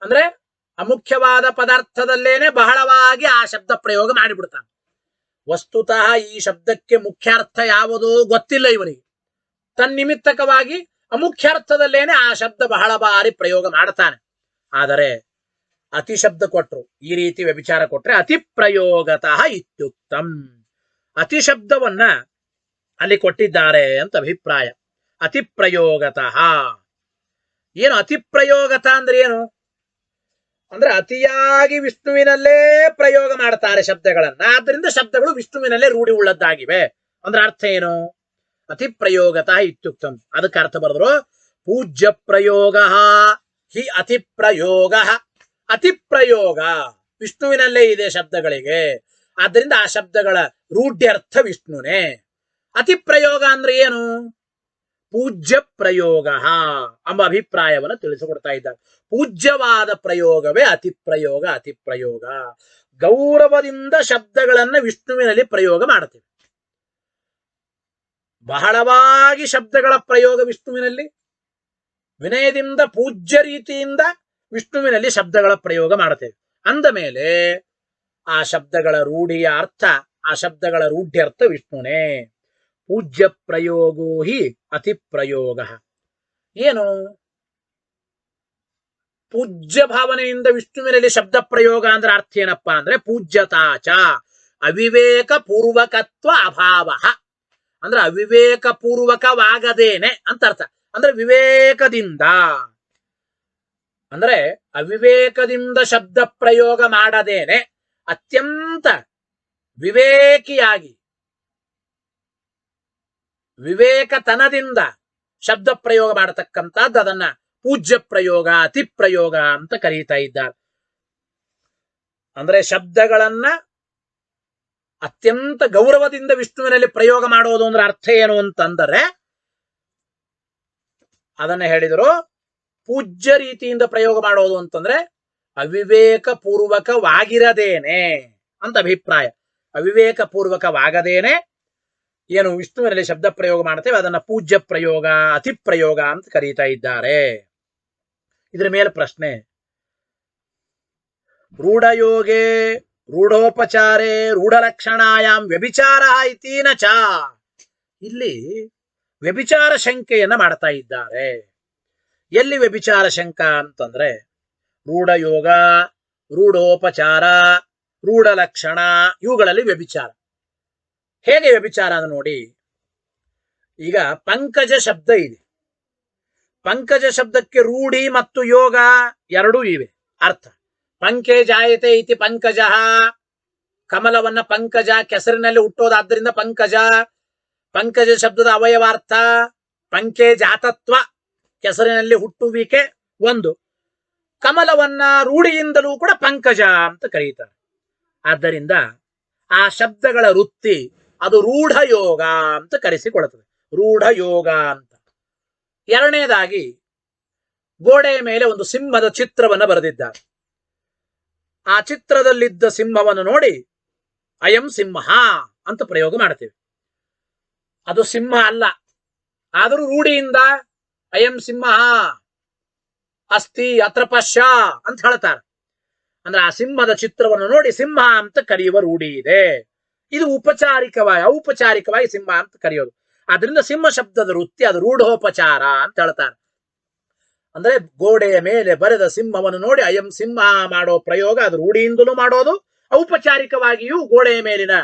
ಅಂದ್ರೆ ಅಮುಖ್ಯವಾದ ಪದಾರ್ಥದಲ್ಲೇನೆ ಬಹಳವಾಗಿ ಆ ಶಬ್ದ ಪ್ರಯೋಗ ಮಾಡಿಬಿಡ್ತಾನೆ. ವಸ್ತುತಃ ಈ ಶಬ್ದಕ್ಕೆ ಮುಖ್ಯಾರ್ಥ ಯಾವುದೋ ಗೊತ್ತಿಲ್ಲ ಇವನಿಗೆ. ತನ್ನಿಮಿತ್ತಕವಾಗಿ ಅಮುಖ್ಯಾರ್ಥದಲ್ಲೇನೆ ಆ ಶಬ್ದ ಬಹಳ ಬಾರಿ ಪ್ರಯೋಗ ಮಾಡ್ತಾನೆ. ಆದರೆ ಅತಿ ಶಬ್ದ ಕೊಟ್ರು, ಈ ರೀತಿ ವ್ಯಭಿಚಾರ ಕೊಟ್ರೆ ಅತಿ ಪ್ರಯೋಗತಃ ಇತ್ಯುಕ್ತಂ. ಅತಿ ಶಬ್ದವನ್ನ ಅಲ್ಲಿ ಕೊಟ್ಟಿದ್ದಾರೆ ಅಂತ ಅಭಿಪ್ರಾಯ. ಅತಿ ಪ್ರಯೋಗತಃ ಏನು? ಅತಿ ಪ್ರಯೋಗತ ಅಂದ್ರೆ ಏನು ಅಂದ್ರೆ ಅತಿಯಾಗಿ ವಿಷ್ಣುವಿನಲ್ಲೇ ಪ್ರಯೋಗ ಮಾಡ್ತಾರೆ ಶಬ್ದಗಳನ್ನ. ಆದ್ರಿಂದ ಶಬ್ದಗಳು ವಿಷ್ಣುವಿನಲ್ಲೇ ರೂಢಿ ಉಳ್ಳದ್ದಾಗಿವೆ ಅಂದ್ರೆ ಅರ್ಥ ಏನು? ಅತಿ ಪ್ರಯೋಗತಃ ಇತ್ಯುಕ್ತಂ. ಅದಕ್ಕೆ ಅರ್ಥ ಬರೆದ್ರು ಪೂಜ್ಯ ಪ್ರಯೋಗ ಹಿ ಅತಿ ಪ್ರಯೋಗ. ಅತಿ ಪ್ರಯೋಗ ವಿಷ್ಣುವಿನಲ್ಲೇ ಇದೆ ಶಬ್ದಗಳಿಗೆ, ಆದ್ದರಿಂದ ಆ ಶಬ್ದಗಳ ರೂಢ್ಯರ್ಥ ವಿಷ್ಣುನೇ. ಅತಿ ಪ್ರಯೋಗ ಅಂದ್ರೆ ಏನು? ಪೂಜ್ಯ ಪ್ರಯೋಗ ಎಂಬ ಅಭಿಪ್ರಾಯವನ್ನು ತಿಳಿಸಿಕೊಡ್ತಾ ಇದ್ದಾರೆ. ಪೂಜ್ಯವಾದ ಪ್ರಯೋಗವೇ ಅತಿ ಪ್ರಯೋಗ. ಅತಿ ಪ್ರಯೋಗ ಗೌರವದಿಂದ ಶಬ್ದಗಳನ್ನ ವಿಷ್ಣುವಿನಲ್ಲಿ ಪ್ರಯೋಗ ಮಾಡ್ತೇವೆ. ಬಹಳವಾಗಿ ಶಬ್ದಗಳ ಪ್ರಯೋಗ ವಿಷ್ಣುವಿನಲ್ಲಿ, ವಿನಯದಿಂದ ಪೂಜ್ಯ ರೀತಿಯಿಂದ ವಿಷ್ಣುವಿನಲ್ಲಿ ಶಬ್ದಗಳ ಪ್ರಯೋಗ ಮಾಡ್ತೇವೆ. ಅಂದ ಮೇಲೆ ಆ ಶಬ್ದಗಳ ರೂಢಿಯ ಅರ್ಥ, ಆ ಶಬ್ದಗಳ ರೂಢ್ಯರ್ಥ ವಿಷ್ಣುನೇ. ಪೂಜ್ಯ ಪ್ರಯೋಗೋ ಹಿ ಅತಿ ಪ್ರಯೋಗ. ಏನು? ಪೂಜ್ಯ ಭಾವನೆಯಿಂದ ವಿಷ್ಣುವಿನಲ್ಲಿ ಶಬ್ದ ಪ್ರಯೋಗ ಅಂದ್ರೆ ಅರ್ಥ ಏನಪ್ಪಾ ಅಂದ್ರೆ ಪೂಜ್ಯತಾಚ ಅವಿವೇಕ ಪೂರ್ವಕತ್ವ ಅಭಾವ. ಅಂದ್ರೆ ಅವಿವೇಕ ಪೂರ್ವಕವಾಗದೇನೆ ಅಂತ ಅರ್ಥ. ಅಂದ್ರೆ ವಿವೇಕದಿಂದ, ಅಂದ್ರೆ ಅವಿವೇಕದಿಂದ ಶಬ್ದ ಪ್ರಯೋಗ ಮಾಡದೇನೆ ಅತ್ಯಂತ ವಿವೇಕಿಯಾಗಿ ವಿವೇಕತನದಿಂದ ಶಬ್ದ ಪ್ರಯೋಗ ಮಾಡತಕ್ಕಂಥದ್ದು ಅದನ್ನ ಪೂಜ್ಯ ಪ್ರಯೋಗ, ಅತಿ ಪ್ರಯೋಗ ಅಂತ ಕರೀತಾ ಇದ್ದಾರೆ. ಅಂದ್ರೆ ಶಬ್ದಗಳನ್ನ ಅತ್ಯಂತ ಗೌರವದಿಂದ ವಿಷ್ಣುವಿನಲ್ಲಿ ಪ್ರಯೋಗ ಮಾಡೋದು ಅಂದ್ರೆ ಅರ್ಥ ಏನು ಅಂತಂದರೆ ಅದನ್ನ ಹೇಳಿದರು. ಪೂಜ್ಯ ರೀತಿಯಿಂದ ಪ್ರಯೋಗ ಮಾಡೋದು ಅಂತಂದ್ರೆ ಅವಿವೇಕ ಪೂರ್ವಕವಾಗಿರದೇನೆ ಅಂತ ಅಭಿಪ್ರಾಯ. ಅವಿವೇಕ ಪೂರ್ವಕವಾಗದೇನೆ ಏನು ವಿಷ್ಣುವಿನಲ್ಲಿ ಶಬ್ದ ಪ್ರಯೋಗ ಮಾಡ್ತೇವೆ ಅದನ್ನ ಪೂಜ್ಯ ಪ್ರಯೋಗ, ಅತಿ ಪ್ರಯೋಗ ಅಂತ ಕರೀತಾ ಇದ್ದಾರೆ. ಇದ್ರ ಮೇಲೆ ಪ್ರಶ್ನೆ, ರೂಢಯೋಗೆ ರೂಢೋಪಚಾರೇ ರೂಢಲಕ್ಷಣಾಯಾಮ್ ವ್ಯಭಿಚಾರ ಇತಿ ನ ಚ. ಇಲ್ಲಿ ವ್ಯಭಿಚಾರ ಶಂಕೆಯನ್ನ ಮಾಡ್ತಾ ಇದ್ದಾರೆ. ಎಲ್ಲಿ ವ್ಯಭಿಚಾರ ಶಂಕ ಅಂತಂದ್ರೆ ರೂಢಯೋಗ, ರೂಢೋಪಚಾರ, ರೂಢ ಲಕ್ಷಣ, ಇವುಗಳಲ್ಲಿ ವ್ಯಭಿಚಾರ. ಹೇಗೆ ವ್ಯಭಿಚಾರ ಅಂತ ನೋಡಿ. ಈಗ ಪಂಕಜ ಶಬ್ದ ಇದೆ. ಪಂಕಜ ಶಬ್ದಕ್ಕೆ ರೂಢಿ ಮತ್ತು ಯೋಗ ಎರಡೂ ಇವೆ. ಅರ್ಥ ಪಂಕೆ ಜಾಯತೆ ಇತಿ ಪಂಕಜ, ಕಮಲವನ್ನ ಪಂಕಜ, ಕೆಸರಿನಲ್ಲಿ ಹುಟ್ಟೋದಾದ್ದರಿಂದ ಪಂಕಜ. ಪಂಕಜ ಶಬ್ದದ ಅವಯವಾರ್ಥ ಪಂಕೆ ಜಾತತ್ವ, ಕೆಸರಿನಲ್ಲಿ ಹುಟ್ಟುವಿಕೆ ಒಂದು. ಕಮಲವನ್ನ ರೂಢಿಯಿಂದಲೂ ಕೂಡ ಪಂಕಜ ಅಂತ ಕರೀತಾರೆ. ಆದ್ದರಿಂದ ಆ ಶಬ್ದಗಳ ವೃತ್ತಿ ಅದು ರೂಢ ಯೋಗ ಅಂತ ಕರೆಸಿಕೊಳ್ಳುತ್ತದೆ. ರೂಢ ಯೋಗ ಅಂತ. ಎರಡನೇದಾಗಿ ಗೋಡೆಯ ಮೇಲೆ ಒಂದು ಸಿಂಹದ ಚಿತ್ರವನ್ನು ಬರೆದಿದ್ದಾರೆ. ಆ ಚಿತ್ರದಲ್ಲಿದ್ದ ಸಿಂಹವನ್ನು ನೋಡಿ ಅಯಂ ಸಿಂಹ ಅಂತ ಪ್ರಯೋಗ ಮಾಡ್ತೇವೆ. ಅದು ಸಿಂಹ ಅಲ್ಲ, ಆದರೂ ರೂಢಿಯಿಂದ ಅಯಂ ಸಿಂಹ ಅಸ್ತಿ ಅತ್ರ ಪಶ್ಯ ಅಂತ ಹೇಳ್ತಾರೆ. ಅಂದ್ರೆ ಆ ಸಿಂಹದ ಚಿತ್ರವನ್ನು ನೋಡಿ ಸಿಂಹ ಅಂತ ಕರೆಯುವ ರೂಢಿ ಇದೆ. ಇದು ಔಪಚಾರಿಕವಾಗಿ ಸಿಂಹ ಅಂತ ಕರೆಯೋದು. ಆದ್ರಿಂದ ಸಿಂಹ ಶಬ್ದದ ವೃತ್ತಿ ಅದು ರೂಢೋಪಚಾರ ಅಂತ ಹೇಳ್ತಾರೆ. ಅಂದ್ರೆ ಗೋಡೆಯ ಮೇಲೆ ಬರೆದ ಸಿಂಹವನ್ನು ನೋಡಿ ಅಯಂ ಸಿಂಹ ಮಾಡೋ ಪ್ರಯೋಗ ಅದು ರೂಢಿಯಿಂದಲೂ ಮಾಡೋದು, ಔಪಚಾರಿಕವಾಗಿಯೂ ಗೋಡೆಯ ಮೇಲಿನ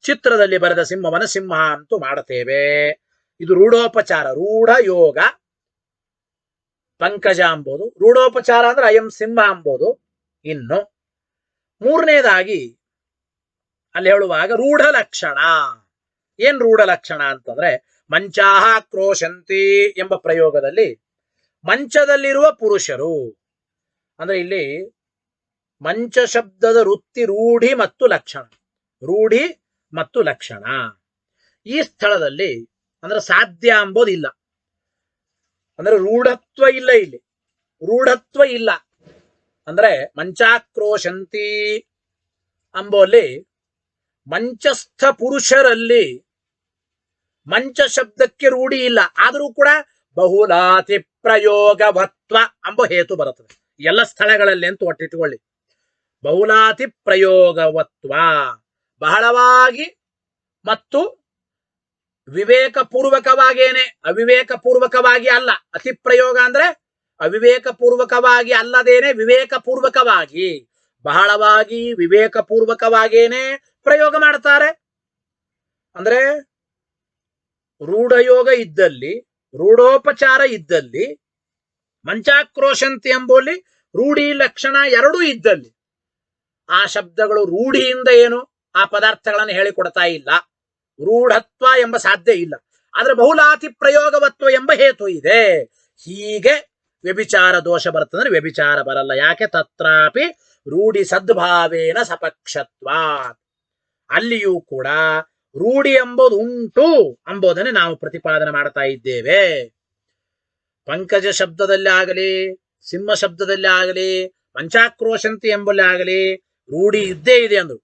ಚಿತ್ರದಲ್ಲಿ ಬರೆದ ಸಿಂಹವನ್ನು ಸಿಂಹ ಅಂತೂ ಮಾಡುತ್ತೇವೆ. ಇದು ರೂಢೋಪಚಾರ, ರೂಢ ಯೋಗ ಪಂಕಜ ಅಂಬೋದು. ರೂಢೋಪಚಾರ ಅಂದ್ರೆ ಅಯಂ ಸಿಂಹ ಅಂಬೋದು. ಇನ್ನು ಮೂರನೇದಾಗಿ ಅಲ್ಲಿ ಹೇಳುವಾಗ ರೂಢ ಲಕ್ಷಣ. ಏನ್ ರೂಢ ಲಕ್ಷಣ ಅಂತಂದ್ರೆ ಮಂಚಾಹ ಕ್ರೋಶಂತಿ ಎಂಬ ಪ್ರಯೋಗದಲ್ಲಿ ಮಂಚದಲ್ಲಿರುವ ಪುರುಷರು, ಅಂದ್ರೆ ಇಲ್ಲಿ ಮಂಚ ಶಬ್ದದ ವೃತ್ತಿ ರೂಢಿ ಮತ್ತು ಲಕ್ಷಣ. ರೂಢಿ ಮತ್ತು ಲಕ್ಷಣ ಈ ಸ್ಥಳದಲ್ಲಿ ಅಂದ್ರೆ ಸಾಧ್ಯ ಅಂಬೋದಿಲ್ಲ. ಅಂದ್ರೆ ರೂಢತ್ವ ಇಲ್ಲ, ಇಲ್ಲಿ ರೂಢತ್ವ ಇಲ್ಲ. ಅಂದ್ರೆ ಮಂಚಾಕ್ರೋಶಂತಿ ಅಂಬೋಲ್ಲಿ ಮಂಚಸ್ಥ ಪುರುಷರಲ್ಲಿ ಮಂಚ ಶಬ್ದಕ್ಕೆ ರೂಢಿ ಇಲ್ಲ, ಆದರೂ ಕೂಡ ಬಹುಲಾತಿ ಪ್ರಯೋಗವತ್ವ ಎಂಬ ಹೇತು ಬರುತ್ತದೆ ಎಲ್ಲ ಸ್ಥಳಗಳಲ್ಲಿ ಅಂತ ಒಟ್ಟಿಟ್ಟುಕೊಳ್ಳಿ. ಬಹುಲಾತಿ ಪ್ರಯೋಗವತ್ವ, ಬಹಳವಾಗಿ ಮತ್ತು ವಿವೇಕಪೂರ್ವಕವಾಗೇನೆ, ಅವಿವೇಕಪೂರ್ವಕವಾಗಿ ಅಲ್ಲ. ಅತಿ ಪ್ರಯೋಗ ಅಂದ್ರೆ ಅವಿವೇಕಪೂರ್ವಕವಾಗಿ ಅಲ್ಲದೇನೆ ವಿವೇಕಪೂರ್ವಕವಾಗಿ, ಬಹಳವಾಗಿ ವಿವೇಕಪೂರ್ವಕವಾಗೇನೆ ಪ್ರಯೋಗ ಮಾಡ್ತಾರೆ. ಅಂದ್ರೆ ರೂಢಯೋಗ ಇದ್ದಲ್ಲಿ, ರೂಢೋಪಚಾರ ಇದ್ದಲ್ಲಿ, ಮಂಚಾಕ್ರೋಶಂತಿ ಎಂಬಲ್ಲಿ ರೂಢಿ ಲಕ್ಷಣ ಎರಡೂ ಇದ್ದಲ್ಲಿ ಆ ಶಬ್ದಗಳು ರೂಢಿಯಿಂದ ಏನು ಆ ಪದಾರ್ಥಗಳನ್ನು ಹೇಳಿಕೊಡ್ತಾ ಇಲ್ಲ. ರೂಢತ್ವ ಎಂಬ ಸಾಧ್ಯ ಇಲ್ಲ. ಆದ್ರೆ ಬಹುಲಾತಿ ಪ್ರಯೋಗವತ್ವ ಎಂಬ ಹೇತು ಇದೆ. ಹೀಗೆ ವ್ಯಭಿಚಾರ ದೋಷ ಬರ್ತಂದ್ರೆ ವ್ಯಭಿಚಾರ ಬರಲ್ಲ. ಯಾಕೆ? ತತ್ರಾಪಿ ರೂಢಿ ಸದ್ಭಾವೇನ ಸಪಕ್ಷತ್ವ. ಅಲ್ಲಿಯೂ ಕೂಡ ರೂಢಿ ಎಂಬುದು ಉಂಟು ಎಂಬುದನ್ನೇ ನಾವು ಪ್ರತಿಪಾದನೆ ಮಾಡ್ತಾ ಇದ್ದೇವೆ. ಪಂಕಜ ಶಬ್ದದಲ್ಲಿ ಆಗಲಿ, ಸಿಂಹ ಶಬ್ದದಲ್ಲಿ ಆಗಲಿ, ಮಂಚಾಕ್ರೋಶಂತಿ ಎಂಬಲ್ಲಿ ಆಗಲಿ ರೂಢಿ ಇದ್ದೇ ಇದೆ ಅಂದ್ರು.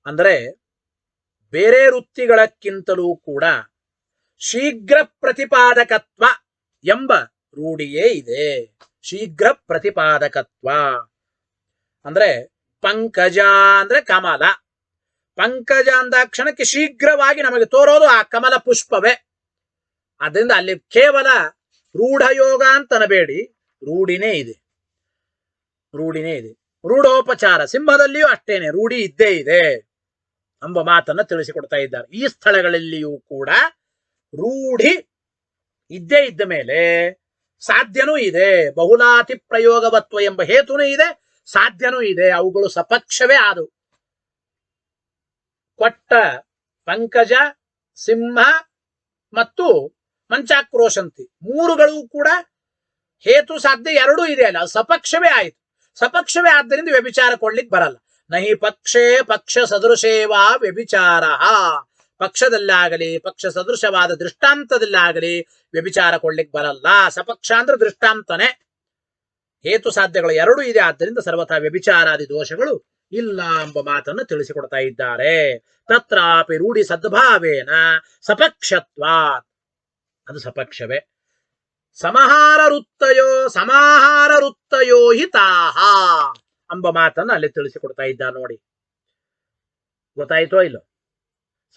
ಅಂದ್ರೆ ಬೇರೆ ವೃತ್ತಿಗಳಕ್ಕಿಂತಲೂ ಕೂಡ ಶೀಘ್ರ ಪ್ರತಿಪಾದಕತ್ವ ಎಂಬ ರೂಢಿಯೇ ಇದೆ. ಶೀಘ್ರ ಪ್ರತಿಪಾದಕತ್ವ ಅಂದ್ರೆ ಪಂಕಜ ಅಂದ್ರೆ ಕಮಲ. ಪಂಕಜ ಅಂದಾಕ್ಷಣಕ್ಕೆ ಶೀಘ್ರವಾಗಿ ನಮಗೆ ತೋರೋದು ಆ ಕಮಲ ಪುಷ್ಪವೇ. ಅದರಿಂದ ಅಲ್ಲಿ ಕೇವಲ ರೂಢಯೋಗ ಅಂತ ಅನ್ನಬೇಡಿ, ರೂಢಿನೇ ಇದೆ. ರೂಢಿನೇ ಇದೆ. ರೂಢೋಪಚಾರ ಸಿಂಹದಲ್ಲಿಯೂ ಅಷ್ಟೇನೆ ರೂಢಿ ಇದ್ದೇ ಇದೆ ಎಂಬ ಮಾತನ್ನ ತಿಳಿಸಿಕೊಡ್ತಾ ಇದ್ದಾರೆ. ಈ ಸ್ಥಳಗಳಲ್ಲಿಯೂ ಕೂಡ ರೂಢಿ ಇದ್ದೇ ಇದ್ದ ಮೇಲೆ ಸಾಧ್ಯನೂ ಇದೆ. ಬಹುಲಾತಿ ಪ್ರಯೋಗವತ್ವ ಎಂಬ ಹೇತುನೂ ಇದೆ, ಸಾಧ್ಯನೂ ಇದೆ. ಅವುಗಳು ಸಪಕ್ಷವೇ ಆದವು. ಕೊಟ್ಟ ಪಂಕಜ, ಸಿಂಹ ಮತ್ತು ಮಂಚಾಕ್ರೋಶಂತಿ ಮೂರುಗಳು ಕೂಡ ಹೇತು ಸಾಧ್ಯ ಎರಡೂ ಇದೆ ಅಲ್ಲ, ಸಪಕ್ಷವೇ ಆಯಿತು. ಸಪಕ್ಷವೇ ಆದ್ದರಿಂದ ವ್ಯಭಿಚಾರ ಕೊಡ್ಲಿಕ್ಕೆ ಬರಲ್ಲ. ನಹಿ ಪಕ್ಷೇ ಪಕ್ಷ ಸದೃಶೇವಾ ವ್ಯಭಿಚಾರ. ಪಕ್ಷದಲ್ಲಾಗಲಿ ಪಕ್ಷ ಸದೃಶವಾದ ದೃಷ್ಟಾಂತದಲ್ಲಾಗಲಿ ವ್ಯಭಿಚಾರ ಕೊಡ್ಲಿಕ್ಕೆ ಬರಲ್ಲ. ಸಪಕ್ಷ ಅಂದ್ರೆ ದೃಷ್ಟಾಂತನೇ. ಹೇತು ಸಾಧ್ಯಗಳು ಎರಡೂ ಇದೆ, ಆದ್ದರಿಂದ ಸರ್ವಥಾ ವ್ಯಭಿಚಾರಾದಿ ದೋಷಗಳು ಇಲ್ಲ ಎಂಬ ಮಾತನ್ನು ತಿಳಿಸಿಕೊಡ್ತಾ ಇದ್ದಾರೆ. ತತ್ರಾಪಿ ರೂಢಿ ಸದ್ಭಾವೇನ ಸಪಕ್ಷತ್ವ, ಅದು ಸಪಕ್ಷವೇ. ಸಮಾಹಾರ ವೃತ್ತಯೋ ಹಿತಾಹ ಎಂಬ ಮಾತನ್ನು ಅಲ್ಲಿ ತಿಳಿಸಿಕೊಡ್ತಾ ಇದ್ದ ನೋಡಿ. ಗೊತ್ತಾಯ್ತೋ ಇಲ್ಲೋ?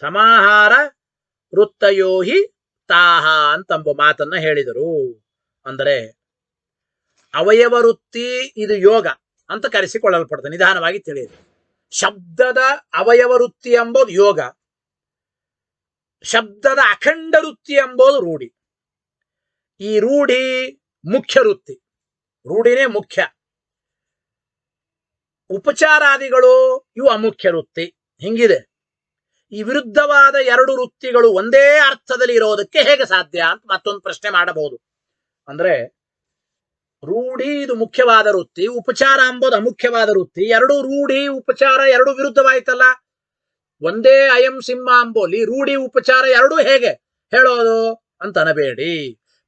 ಸಮಾಹಾರ ವೃತ್ತಯೋ ಹಿ ತಾಹ ಅಂತಂಬ ಮಾತನ್ನ ಹೇಳಿದರು. ಅಂದರೆ ಅವಯವ ವೃತ್ತಿ ಇದು ಯೋಗ ಅಂತ ಕರೆಸಿಕೊಳ್ಳಲ್ಪಡ್ತದೆ. ನಿಧಾನವಾಗಿ ತಿಳಿಯಿರಿ. ಶಬ್ದದ ಅವಯವ ವೃತ್ತಿ ಎಂಬುದು ಯೋಗ, ಶಬ್ದದ ಅಖಂಡ ವೃತ್ತಿ ಎಂಬುದು ರೂಢಿ. ಈ ರೂಢಿ ಮುಖ್ಯ ವೃತ್ತಿ, ರೂಢಿನೇ ಮುಖ್ಯ. ಉಪಚಾರಾದಿಗಳು ಇವು ಅಮುಖ್ಯ ವೃತ್ತಿ. ಹಿಂಗಿದೆ. ಈ ವಿರುದ್ಧವಾದ ಎರಡು ವೃತ್ತಿಗಳು ಒಂದೇ ಅರ್ಥದಲ್ಲಿ ಇರೋದಕ್ಕೆ ಹೇಗೆ ಸಾಧ್ಯ ಅಂತ ಮತ್ತೊಂದು ಪ್ರಶ್ನೆ ಮಾಡಬಹುದು. ಅಂದ್ರೆ ರೂಢಿ ಇದು ಮುಖ್ಯವಾದ ವೃತ್ತಿ, ಉಪಚಾರ ಎಂಬುದು ಅಮುಖ್ಯವಾದ ವೃತ್ತಿ. ಎರಡು ರೂಢಿ ಉಪಚಾರ ಎರಡು ವಿರುದ್ಧವಾಯ್ತಲ್ಲ. ಒಂದೇ ಅಯಂ ಸಿಂಹ ಅಂಬೋಲಿ ರೂಢಿ ಉಪಚಾರ ಎರಡೂ ಹೇಗೆ ಹೇಳೋದು ಅಂತ ಅನಬೇಡಿ.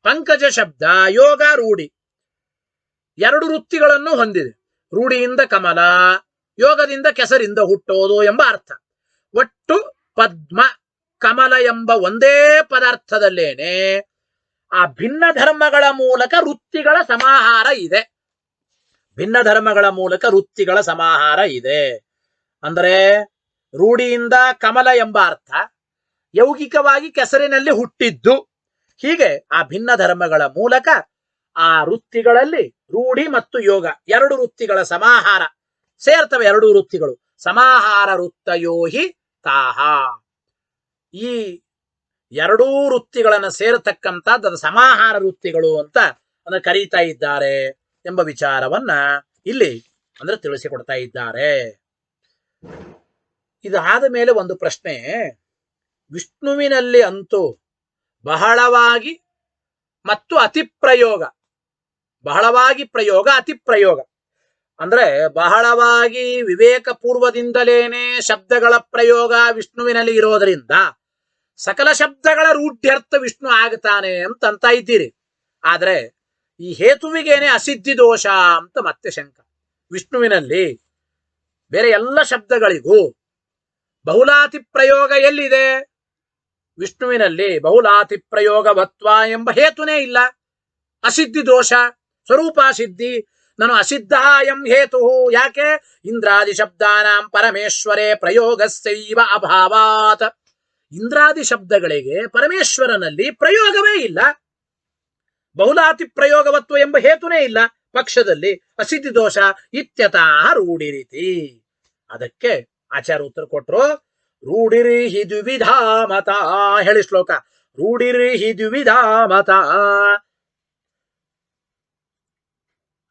ಪಂಕಜ ಶಬ್ದ ಯೋಗ ರೂಢಿ ಎರಡು ವೃತ್ತಿಗಳನ್ನು ಹೊಂದಿದೆ. ರೂಢಿಯಿಂದ ಕಮಲ, ಯೋಗದಿಂದ ಕೆಸರಿಂದ ಹುಟ್ಟೋದು ಎಂಬ ಅರ್ಥ. ಒಟ್ಟು ಪದ್ಮ ಕಮಲ ಎಂಬ ಒಂದೇ ಪದಾರ್ಥದಲ್ಲೇನೆ ಆ ಭಿನ್ನ ಧರ್ಮಗಳ ಮೂಲಕ ವೃತ್ತಿಗಳ ಸಮಾಹಾರ ಇದೆ. ಭಿನ್ನ ಧರ್ಮಗಳ ಮೂಲಕ ವೃತ್ತಿಗಳ ಸಮಾಹಾರ ಇದೆ. ಅಂದರೆ ರೂಢಿಯಿಂದ ಕಮಲ ಎಂಬ ಅರ್ಥ, ಯೌಗಿಕವಾಗಿ ಕೆಸರಿನಲ್ಲಿ ಹುಟ್ಟಿದ್ದು. ಹೀಗೆ ಆ ಭಿನ್ನ ಧರ್ಮಗಳ ಮೂಲಕ ಆ ವೃತ್ತಿಗಳಲ್ಲಿ ರೂಢಿ ಮತ್ತು ಯೋಗ ಎರಡು ವೃತ್ತಿಗಳ ಸಮಾಹಾರ ಸೇರ್ತವೆ. ಎರಡು ವೃತ್ತಿಗಳು ಸಮಾಹಾರ ವೃತ್ತಯೋಹಿ ತಾಹ. ಈ ಎರಡೂ ವೃತ್ತಿಗಳನ್ನು ಸೇರತಕ್ಕಂಥದ್ದು ಸಮಾಹಾರ ವೃತ್ತಿಗಳು ಅಂತ ಅಂದ್ರೆ ಕರೀತಾ ಇದ್ದಾರೆ ಎಂಬ ವಿಚಾರವನ್ನ ಇಲ್ಲಿ ಅಂದ್ರೆ ತಿಳಿಸಿಕೊಡ್ತಾ ಇದ್ದಾರೆ. ಇದಾದ ಮೇಲೆ ಒಂದು ಪ್ರಶ್ನೆ, ವಿಷ್ಣುವಿನಲ್ಲಿ ಅಂತೂ ಬಹಳವಾಗಿ ಮತ್ತು ಅತಿ ಪ್ರಯೋಗ, ಬಹಳವಾಗಿ ಪ್ರಯೋಗ ಅತಿ ಪ್ರಯೋಗ ಅಂದ್ರೆ ಬಹಳವಾಗಿ ವಿವೇಕ ಪೂರ್ವದಿಂದಲೇನೆ ಶಬ್ದಗಳ ಪ್ರಯೋಗ ವಿಷ್ಣುವಿನಲ್ಲಿ ಇರೋದರಿಂದ ಸಕಲ ಶಬ್ದಗಳ ರೂಢ್ಯರ್ಥ ವಿಷ್ಣು ಆಗ್ತಾನೆ ಅಂತ ಇದ್ದೀರಿ. ಆದ್ರೆ ಈ ಹೇತುವಿಗೇನೆ ಅಸಿದ್ಧಿ ದೋಷ ಅಂತ ಮತ್ತೆ ಶಂಕ. ವಿಷ್ಣುವಿನಲ್ಲಿ ಬೇರೆ ಎಲ್ಲ ಶಬ್ದಗಳಿಗೂ ಬಹುಲಾತಿ ಪ್ರಯೋಗ ಎಲ್ಲಿದೆ? ವಿಷ್ಣುವಿನಲ್ಲಿ ಬಹುಲಾತಿ ಪ್ರಯೋಗವತ್ವ ಎಂಬ ಹೇತುನೇ ಇಲ್ಲ. ಅಸಿದ್ಧಿ ದೋಷ, ಸ್ವರೂಪ ಸಿದ್ಧಿ. ನಾನು ಅಸಿದ್ಧ ಎಂ ಹೇತು. ಯಾಕೆ? ಇಂದ್ರಾದಿ ಶಬ್ದಾನಾಂ ಪರಮೇಶ್ವರೇ ಪ್ರಯೋಗಸ್ಯೈವ ಅಭಾವಾತ್. ಇಂದ್ರಾದಿ ಶಬ್ದಗಳಿಗೆ ಪರಮೇಶ್ವರನಲ್ಲಿ ಪ್ರಯೋಗವೇ ಇಲ್ಲ. ಬಹುಲಾತಿ ಪ್ರಯೋಗವತ್ವ ಎಂಬ ಹೇತುನೇ ಇಲ್ಲ ಪಕ್ಷದಲ್ಲಿ. ಅಸಿದ್ಧಿ ದೋಷ ಇತ್ಯತಃ ರೂಢಿ ರೀತಿ. ಅದಕ್ಕೆ ಆಚಾರ್ಯ ಉತ್ತರ ಕೊಟ್ಟರು, ರೂಢಿರಿ ಹಿ ದ್ವಿಧಾ ಮತ. ಹೇಳಿ ಶ್ಲೋಕ, ರೂಢಿರಿ ಹಿ ದ್ವಿಧಾ ಮತ.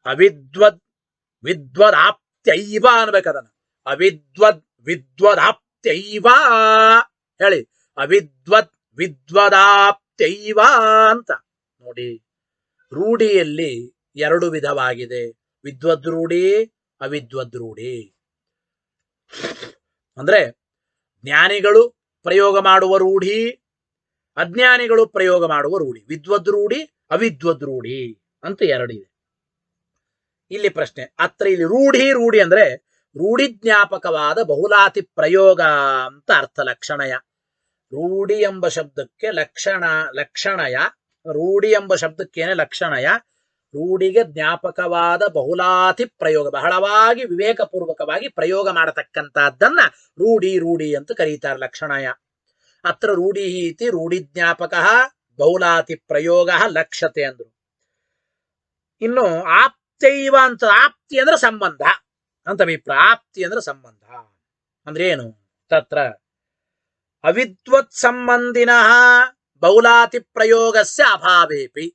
ಅವಿದ್ವದ್ ವಿದ್ವದಾಪ್ತ್ಯೈವ ಅನ್ಬೇಕದನ್ನ. ಅವಿದ್ವದ್ ವಿದ್ವದಾಪ್ತ್ಯೈವ ಹೇಳಿ, ಅವಿದ್ವದ್ ವಿದ್ವದಾಪ್ತ್ಯೈವ ಅಂತ ನೋಡಿ. ರೂಢಿಯಲ್ಲಿ ಎರಡು ವಿಧವಾಗಿದೆ, ವಿದ್ವದ್ ರೂಢಿ, ಅವಿದ್ವದ್ ರೂಢಿ. ಅಂದ್ರೆ ಜ್ಞಾನಿಗಳು ಪ್ರಯೋಗ ಮಾಡುವ ರೂಢಿ, ಅಜ್ಞಾನಿಗಳು ಪ್ರಯೋಗ ಮಾಡುವ ರೂಢಿ. ವಿದ್ವದ್ ರೂಢಿ, ಅವಿದ್ವದ್ ರೂಢಿ ಅಂತ ಎರಡಿದೆ. ಇಲ್ಲಿ ಪ್ರಶ್ನೆ, ಅತ್ರ ಇಲ್ಲಿ ರೂಢಿ ಅಂದ್ರೆ ರೂಢಿ ಜ್ಞಾಪಕವಾದ ಬಹುಲಾತಿ ಪ್ರಯೋಗ ಅಂತ ಅರ್ಥ. ಲಕ್ಷಣಯ ರೂಢಿ ಎಂಬ ಶಬ್ದಕ್ಕೆ ಲಕ್ಷಣಯ, ರೂಢಿ ಎಂಬ ಶಬ್ದಕ್ಕೇನೆ ಲಕ್ಷಣಯ. ರೂಢಿಗೆ ಜ್ಞಾಪಕವಾದ ಬಹುಲಾತಿ ಪ್ರಯೋಗ, ಬಹಳವಾಗಿ ವಿವೇಕಪೂರ್ವಕವಾಗಿ ಪ್ರಯೋಗ ಮಾಡತಕ್ಕಂಥದ್ದನ್ನ ರೂಢಿ ಅಂತ ಕರೀತಾರೆ. ಲಕ್ಷಣಯ ಅತ್ರ ರೂಢಿ ಇತಿ ರೂಢಿ ಜ್ಞಾಪಕ ಬಹುಲಾತಿ ಪ್ರಯೋಗ ಲಕ್ಷ್ಯತೆ ಅಂದ್ರು. ಇನ್ನು ಆಪ್ತೈವ ಅಂತ, ಆಪ್ತಿ ಅಂದ್ರೆ ಸಂಬಂಧ ಅಂತ ಅಭಿಪ್ರಾಯ. ಆಪ್ತಿ ಅಂದ್ರೆ ಸಂಬಂಧ ಅಂದ್ರೆ ಏನು? ತತ್ರ ಅವಿದ್ವತ್ ಸಂಬಂಧಿನ ಬಹುಲಾತಿ ಪ್ರಯೋಗಸ್ಯ ಅಭಾವೇಪಿ.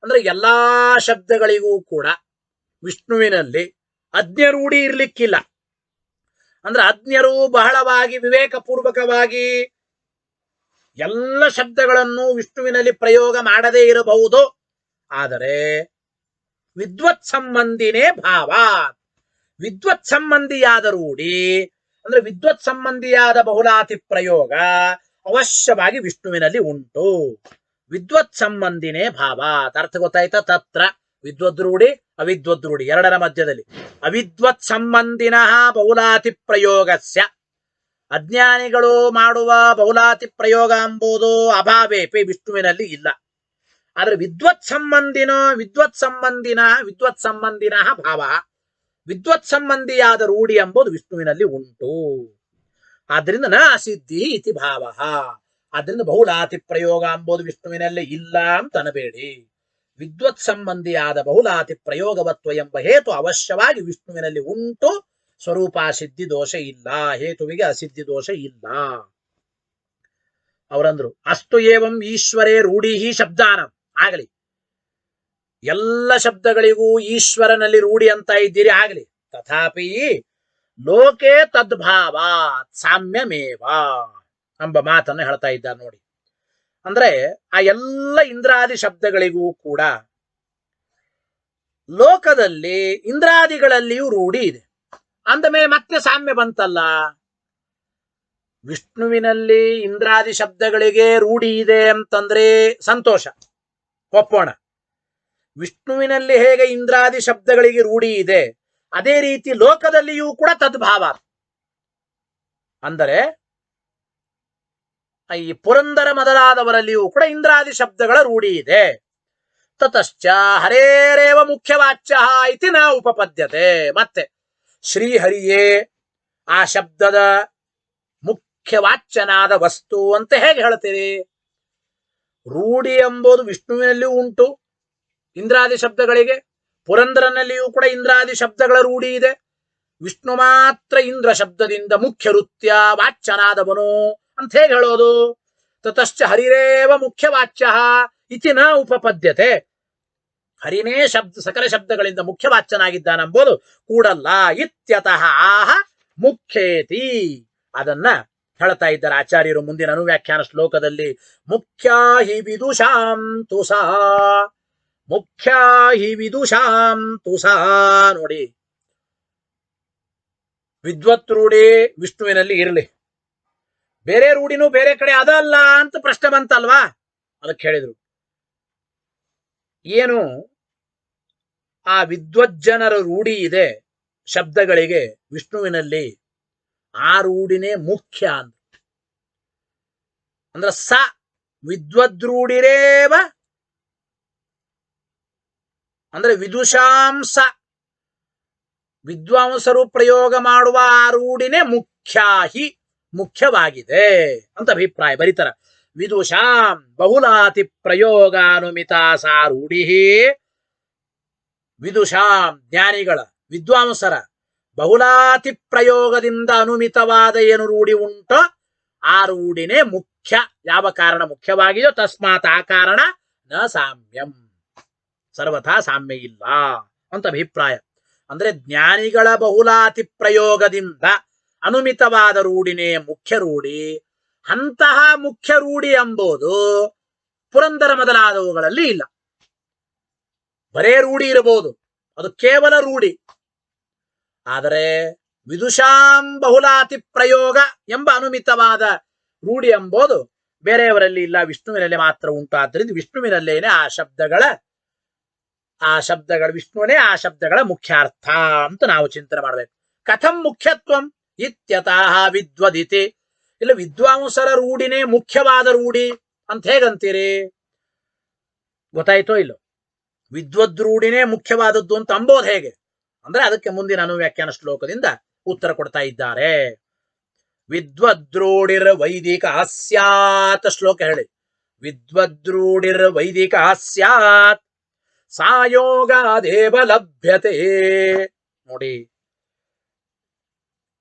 ಅಂದ್ರೆ ಎಲ್ಲಾ ಶಬ್ದಗಳಿಗೂ ಕೂಡ ವಿಷ್ಣುವಿನಲ್ಲಿ ಅಜ್ಞರೂಢಿ ಇರ್ಲಿಕ್ಕಿಲ್ಲ. ಅಂದ್ರೆ ಅಜ್ಞರು ಬಹಳವಾಗಿ ವಿವೇಕಪೂರ್ವಕವಾಗಿ ಎಲ್ಲ ಶಬ್ದಗಳನ್ನು ವಿಷ್ಣುವಿನಲ್ಲಿ ಪ್ರಯೋಗ ಮಾಡದೇ ಇರಬಹುದು. ಆದರೆ ವಿದ್ವತ್ ಸಂಬಂಧಿನೇ ಭಾವ. ವಿದ್ವತ್ ಸಂಬಂಧಿಯಾದ ರೂಢಿ ಅಂದ್ರೆ ವಿದ್ವತ್ ಸಂಬಂಧಿಯಾದ ಬಹುಲಾತಿ ಪ್ರಯೋಗ ಅವಶ್ಯವಾಗಿ ವಿಷ್ಣುವಿನಲ್ಲಿ ಉಂಟು. ವಿದ್ವತ್ ಸಂಬಂಧಿನೇ ಭಾವ. ಅರ್ಥ ಗೊತ್ತಾಯ್ತಾ? ತತ್ರ ವಿದ್ವದ್ ರೂಢಿ ಅವಿದ್ವದ್ ರೂಢಿ ಎರಡರ ಮಧ್ಯದಲ್ಲಿ ಅವಿದ್ವತ್ ಸಂಬಂಧಿನ ಬಹುಲಾತಿ ಪ್ರಯೋಗಸ್ಯ, ಅಜ್ಞಾನಿಗಳು ಮಾಡುವ ಬಹುಲಾತಿ ಪ್ರಯೋಗ ಎಂಬುದು ಅಭಾವೇಪಿ ವಿಷ್ಣುವಿನಲ್ಲಿ ಇಲ್ಲ. ಆದ್ರೆ ವಿದ್ವತ್ ಸಂಬಂಧಿನ ಭಾವ, ವಿದ್ವತ್ ಸಂಬಂಧಿಯಾದ ರೂಢಿ ಎಂಬುದು ವಿಷ್ಣುವಿನಲ್ಲಿ ಉಂಟು. ಆದ್ರಿಂದ ನ ಅಸಿದ್ಧಿ ಇತಿ ಭಾವ. ಆದ್ರಿಂದ ಬಹುಲಾತಿ ಪ್ರಯೋಗ ಎಂಬುದು ವಿಷ್ಣುವಿನಲ್ಲಿ ಇಲ್ಲ ಅಂತ ಅನಬೇಡಿ. ವಿದ್ವತ್ ಸಂಬಂಧಿಯಾದ ಬಹುಲಾತಿ ಪ್ರಯೋಗವತ್ವ ಎಂಬ ಹೇತು ಅವಶ್ಯವಾಗಿ ವಿಷ್ಣುವಿನಲ್ಲಿ ಉಂಟು. ಸ್ವರೂಪಾಸಿದ್ಧಿ ದೋಷ ಇಲ್ಲ, ಹೇತುವಿಗೆ ಅಸಿದ್ಧಿ ದೋಷ ಇಲ್ಲ. ಅವರಂದ್ರು ಅಸ್ತು ಏವಂ ಈಶ್ವರೇ ರೂಢಿ ಶಬ್ದಾನ, ಆಗಲಿ ಎಲ್ಲ ಶಬ್ದಗಳಿಗೂ ಈಶ್ವರನಲ್ಲಿ ರೂಢಿ ಅಂತ ಇದ್ದೀರಿ, ಆಗಲಿ. ತಥಾಪಿ ಲೋಕೆ ತದ್ಭಾವ ಸಾಮ್ಯಮೇವ ಎಂಬ ಮಾತನ್ನು ಹೇಳ್ತಾ ಇದ್ದಾರೆ ನೋಡಿ. ಅಂದ್ರೆ ಆ ಎಲ್ಲ ಇಂದ್ರಾದಿ ಶಬ್ದಗಳಿಗೂ ಕೂಡ ಲೋಕದಲ್ಲಿ ಇಂದ್ರಾದಿಗಳಲ್ಲಿಯೂ ರೂಢಿ ಇದೆ. ಅಂದಮೇಲೆ ಮತ್ತೆ ಸಾಮ್ಯ ಬಂತಲ್ಲ. ವಿಷ್ಣುವಿನಲ್ಲಿ ಇಂದ್ರಾದಿ ಶಬ್ದಗಳಿಗೆ ರೂಢಿ ಇದೆ ಅಂತಂದ್ರೆ ಸಂತೋಷ, ಒಪ್ಪೋಣ. ವಿಷ್ಣುವಿನಲ್ಲಿ ಹೇಗೆ ಇಂದ್ರಾದಿ ಶಬ್ದಗಳಿಗೆ ರೂಢಿ ಇದೆ, ಅದೇ ರೀತಿ ಲೋಕದಲ್ಲಿಯೂ ಕೂಡ ತದ್ಭಾವ. ಅಂದರೆ ಈ ಪುರಂದರ ಮೊದಲಾದವರಲ್ಲಿಯೂ ಕೂಡ ಇಂದ್ರಾದಿ ಶಬ್ದಗಳ ರೂಢಿ ಇದೆ. ತತಶ್ಚ ಹರೇರೇವ ಮುಖ್ಯವಾಚ್ಯ ಇತಿ ನ ಉಪಪದ್ಯತೆ. ಮತ್ತೆ ಶ್ರೀಹರಿಯೇ ಆ ಶಬ್ದದ ಮುಖ್ಯವಾಚ್ಯನಾದ ವಸ್ತು ಅಂತ ಹೇಗೆ ಹೇಳ್ತೀರಿ? ರೂಢಿ ಎಂಬುದು ವಿಷ್ಣುವಿನಲ್ಲಿಯೂ ಉಂಟು ಇಂದ್ರಾದಿ ಶಬ್ದಗಳಿಗೆ, ಪುರಂದರನಲ್ಲಿಯೂ ಕೂಡ ಇಂದ್ರಾದಿ ಶಬ್ದಗಳ ರೂಢಿ ಇದೆ. ವಿಷ್ಣು ಮಾತ್ರ ಇಂದ್ರ ಶಬ್ದದಿಂದ ಮುಖ್ಯ ವೃತ್ಯ ವಾಚ್ಯನಾದವನು ಅಂತ ಹೇಗೆ ಹೇಳೋದು? ತತಶ್ಚ ಹರಿರೇವ ಮುಖ್ಯವಾಚ್ಯ ಇತಿ ನ ಉಪಪದ್ಯತೆ. ಹರಿನೇ ಸಕಲ ಶಬ್ದಗಳಿಂದ ಮುಖ್ಯವಾಚ್ಯನಾಗಿದ್ದಾನೆಂಬುದು ಕೂಡಲ್ಲ. ಇತ್ಯತಃ ಆಹ ಮುಖ್ಯೇತಿ. ಅದನ್ನ ಹೇಳ್ತಾ ಇದ್ದಾರೆ ಆಚಾರ್ಯರು ಮುಂದಿನ ಅನುವ್ಯಾಖ್ಯಾನ ಶ್ಲೋಕದಲ್ಲಿ. ಮುಖ್ಯ ಹಿ ವಿದುಷಾಂ ತುಸಾ, ಮುಖ್ಯ ಹಿ ವಿದುಷಾಂ ತುಸಾ. ನೋಡಿ, ವಿದ್ವತ್ ರೂಢಿ ವಿಷ್ಣುವಿನಲ್ಲಿ ಇರಲಿ, ಬೇರೆ ರೂಢಿನೂ ಬೇರೆ ಕಡೆ ಅದಲ್ಲ ಅಂತ ಪ್ರಶ್ನೆ ಬಂತಲ್ವಾ? ಅದಕ್ಕೆ ಹೇಳಿದ್ರು, ಏನು ಆ ವಿದ್ವಜ್ಜನರ ರೂಢಿ ಇದೆ ಶಬ್ದಗಳಿಗೆ ವಿಷ್ಣುವಿನಲ್ಲಿ, ಆ ರೂಢಿನೇ ಮುಖ್ಯ ಅಂತ. ಅಂದ್ರೆ ಸ ವಿದ್ವದ್ರೂಢಿರೇವ, ಅಂದ್ರೆ ವಿದುಷಾಂಸ ವಿದ್ವಾಂಸರು ಪ್ರಯೋಗ ಮಾಡುವ ಆ ರೂಢಿನೇ ಮುಖ್ಯಾಹಿ ಮುಖ್ಯವಾಗಿದೆ ಅಂತ ಅಭಿಪ್ರಾಯ ಬರೀತಾರ. ವಿದುಷಾಂ ಬಹುಲಾತಿ ಪ್ರಯೋಗಾನುಮಿತಾ ಸಾ ರೂಢಿ. ವಿದುಷಾಂ ಜ್ಞಾನಿಗಳ ವಿದ್ವಾಂಸರ ಬಹುಲಾತಿ ಪ್ರಯೋಗದಿಂದ ಅನುಮಿತವಾದ ಏನು ರೂಢಿ ಉಂಟೋ ಆ ರೂಢಿನೇ ಮುಖ್ಯ. ಯಾವ ಕಾರಣ ಮುಖ್ಯವಾಗಿದೆಯೋ ತಸ್ಮಾತ್ ಆ ಕಾರಣ ನ ಸಾಮ್ಯಂ, ಸರ್ವಥಾ ಸಾಮ್ಯ ಇಲ್ಲ ಅಂತ ಅಭಿಪ್ರಾಯ. ಅಂದ್ರೆ ಜ್ಞಾನಿಗಳ ಬಹುಲಾತಿ ಪ್ರಯೋಗದಿಂದ ಅನುಮಿತವಾದ ರೂಢಿನೇ ಮುಖ್ಯ ರೂಢಿ. ಅಂತಹ ಮುಖ್ಯ ರೂಢಿ ಎಂಬುದು ಪುರಂದರ ಮೊದಲಾದವುಗಳಲ್ಲಿ ಇಲ್ಲ. ಬರೇ ರೂಢಿ ಇರಬಹುದು, ಅದು ಕೇವಲ ರೂಢಿ. ಆದರೆ ವಿದುಷಾಂ ಬಹುಲಾತಿ ಪ್ರಯೋಗ ಎಂಬ ಅನುಮಿತವಾದ ರೂಢಿ ಎಂಬುದು ಬೇರೆಯವರಲ್ಲಿ ಇಲ್ಲ, ವಿಷ್ಣುವಿನಲ್ಲಿ ಮಾತ್ರ ಉಂಟು. ಆದ್ದರಿಂದ ವಿಷ್ಣುವಿನಲ್ಲೇನೆ ಆ ಶಬ್ದಗಳ ವಿಷ್ಣುವೇ ಆ ಶಬ್ದಗಳ ಮುಖ್ಯಾರ್ಥ ಅಂತ ನಾವು ಚಿಂತನೆ ಮಾಡಬೇಕು. ಕಥಂ ಮುಖ್ಯತ್ವಂ ಇತ್ಯತಃ ವಿದ್ವದಿತಿ. ಇಲ್ಲ ವಿದ್ವಾಂಸರ ರೂಢಿನೇ ಮುಖ್ಯವಾದ ರೂಢಿ ಅಂತ ಹೇಗಂತೀರಿ? ಗೊತ್ತಾಯ್ತೋ ಇಲ್ಲೋ? ವಿದ್ವದ್ರೂಢಿನೇ ಮುಖ್ಯವಾದದ್ದು ಅಂತ ಅಂಬೋದು ಹೇಗೆ ಅಂದ್ರೆ ಅದಕ್ಕೆ ಮುಂದಿನ ಅನುವ್ಯಾಖ್ಯಾನ ಶ್ಲೋಕದಿಂದ ಉತ್ತರ ಕೊಡ್ತಾ ಇದ್ದಾರೆ. ವಿದ್ವದ್ರೂಢಿರ್ ವೈದಿಕ ಸ್ಯಾತ್ ಶ್ಲೋಕ ಹೇಳಿ. ವಿದ್ವದ್ರೂಢಿರ್ ವೈದಿಕ ಸ್ಯಾತ್ ಸಾಯೋಗಾದೇವ ಲಭ್ಯತೆ. ನೋಡಿ,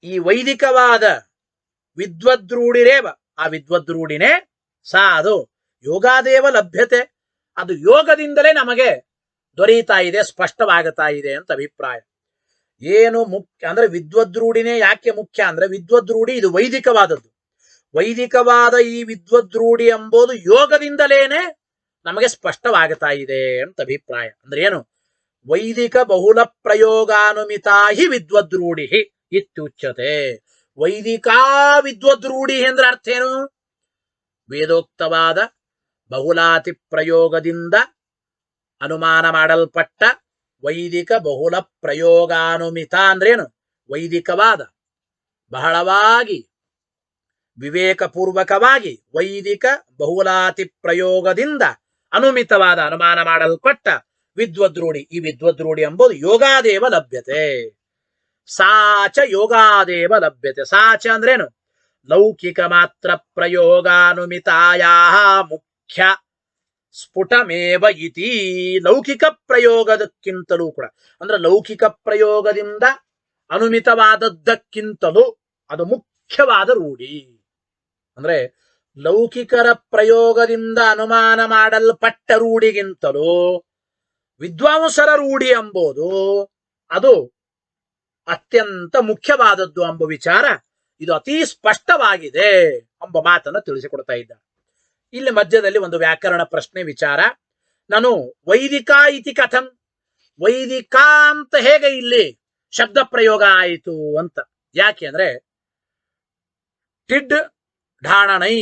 ಈ ವೈದಿಕವಾದ ವಿದ್ವದ್ರೂಢಿರೇವ, ಆ ವಿದ್ವದ್ರೂಢಿನೇ ಸಾ ಅದು ಯೋಗಾದೇವ ಲಭ್ಯತೆ, ಅದು ಯೋಗದಿಂದಲೇ ನಮಗೆ ದೊರೆಯುತ್ತಾ ಇದೆ, ಸ್ಪಷ್ಟವಾಗುತ್ತಾ ಇದೆ ಅಂತ ಅಭಿಪ್ರಾಯ. ಏನು ಮುಖ್ಯ ಅಂದ್ರೆ ವಿದ್ವದ್ರೂಢಿನೇ ಯಾಕೆ ಮುಖ್ಯ ಅಂದ್ರೆ ವಿದ್ವದ್ರೂಢಿ ಇದು ವೈದಿಕವಾದದ್ದು. ವೈದಿಕವಾದ ಈ ವಿದ್ವದ್ರೂಢಿ ಎಂಬುದು ಯೋಗದಿಂದಲೇನೆ ನಮಗೆ ಸ್ಪಷ್ಟವಾಗುತ್ತಾ ಇದೆ ಅಂತ ಅಭಿಪ್ರಾಯ. ಅಂದ್ರೆ ಏನು? ವೈದಿಕ ಬಹುಲ ಪ್ರಯೋಗಾನುಮಿತಾ ಹಿ ವಿದ್ವದ್ರೂಢಿ ಇತ್ಯುಚ್ಯತೆ. ವೈದಿಕಾ ವಿದ್ವದ್ರೂಢಿ ಅಂದ್ರೆ ಅರ್ಥ ಏನು? ವೇದೋಕ್ತವಾದ ಬಹುಲಾತಿ ಪ್ರಯೋಗದಿಂದ ಅನುಮಾನ ಮಾಡಲ್ಪಟ್ಟ ವೈದಿಕ ಬಹುಲ ಪ್ರಯೋಗಾನುಮಿತ ಅಂದ್ರೇನು? ವೈದಿಕವಾದ ಬಹಳವಾಗಿ ವಿವೇಕಪೂರ್ವಕವಾಗಿ ವೈದಿಕ ಬಹುಲಾತಿ ಪ್ರಯೋಗದಿಂದ ಅನುಮಿತವಾದ ಅನುಮಾನ ಮಾಡಲ್ಪಟ್ಟ ವಿದ್ವದ್ರೂಢಿ. ಈ ವಿದ್ವದ್ರೂಢಿ ಎಂಬುದು ಯೋಗಾದೇವ ಲಭ್ಯತೆ. ಸಾಚ ಯೋಗಾದೇವ ಲಭ್ಯತೆ. ಸಾಚ ಅಂದ್ರೇನು? ಲೌಕಿಕ ಮಾತ್ರ ಪ್ರಯೋಗಾನುಮಿತಾಯಾ ಮುಖ್ಯ ಸ್ಫುಟಮೇವ ಇತಿ. ಲೌಕಿಕ ಪ್ರಯೋಗದಕ್ಕಿಂತಲೂ ಕೂಡ ಅಂದ್ರೆ ಲೌಕಿಕ ಪ್ರಯೋಗದಿಂದ ಅನುಮಿತವಾದದ್ದಕ್ಕಿಂತಲೂ ಅದು ಮುಖ್ಯವಾದ ರೂಢಿ. ಅಂದ್ರೆ ಲೌಕಿಕರ ಪ್ರಯೋಗದಿಂದ ಅನುಮಾನ ಮಾಡಲ್ಪಟ್ಟ ರೂಢಿಗಿಂತಲೂ ವಿದ್ವಾಂಸರ ರೂಢಿ ಎಂಬುದು ಅದು ಅತ್ಯಂತ ಮುಖ್ಯವಾದದ್ದು ಎಂಬ ವಿಚಾರ ಇದು ಅತಿ ಸ್ಪಷ್ಟವಾಗಿದೆ ಎಂಬ ಮಾತನ್ನು ತಿಳಿಸಿಕೊಡ್ತಾ ಇದ್ದ. ಇಲ್ಲಿ ಮಧ್ಯದಲ್ಲಿ ಒಂದು ವ್ಯಾಕರಣ ಪ್ರಶ್ನೆ ವಿಚಾರ. ನಾನು ವೈದಿಕ ಇತಿ ಕಥಂ, ವೈದಿಕ ಅಂತ ಹೇಗೆ ಇಲ್ಲಿ ಶಬ್ದ ಪ್ರಯೋಗ ಆಯಿತು ಅಂತ. ಯಾಕೆ ಅಂದ್ರೆ ಟಿಡ್ ಢಾಣಣೈ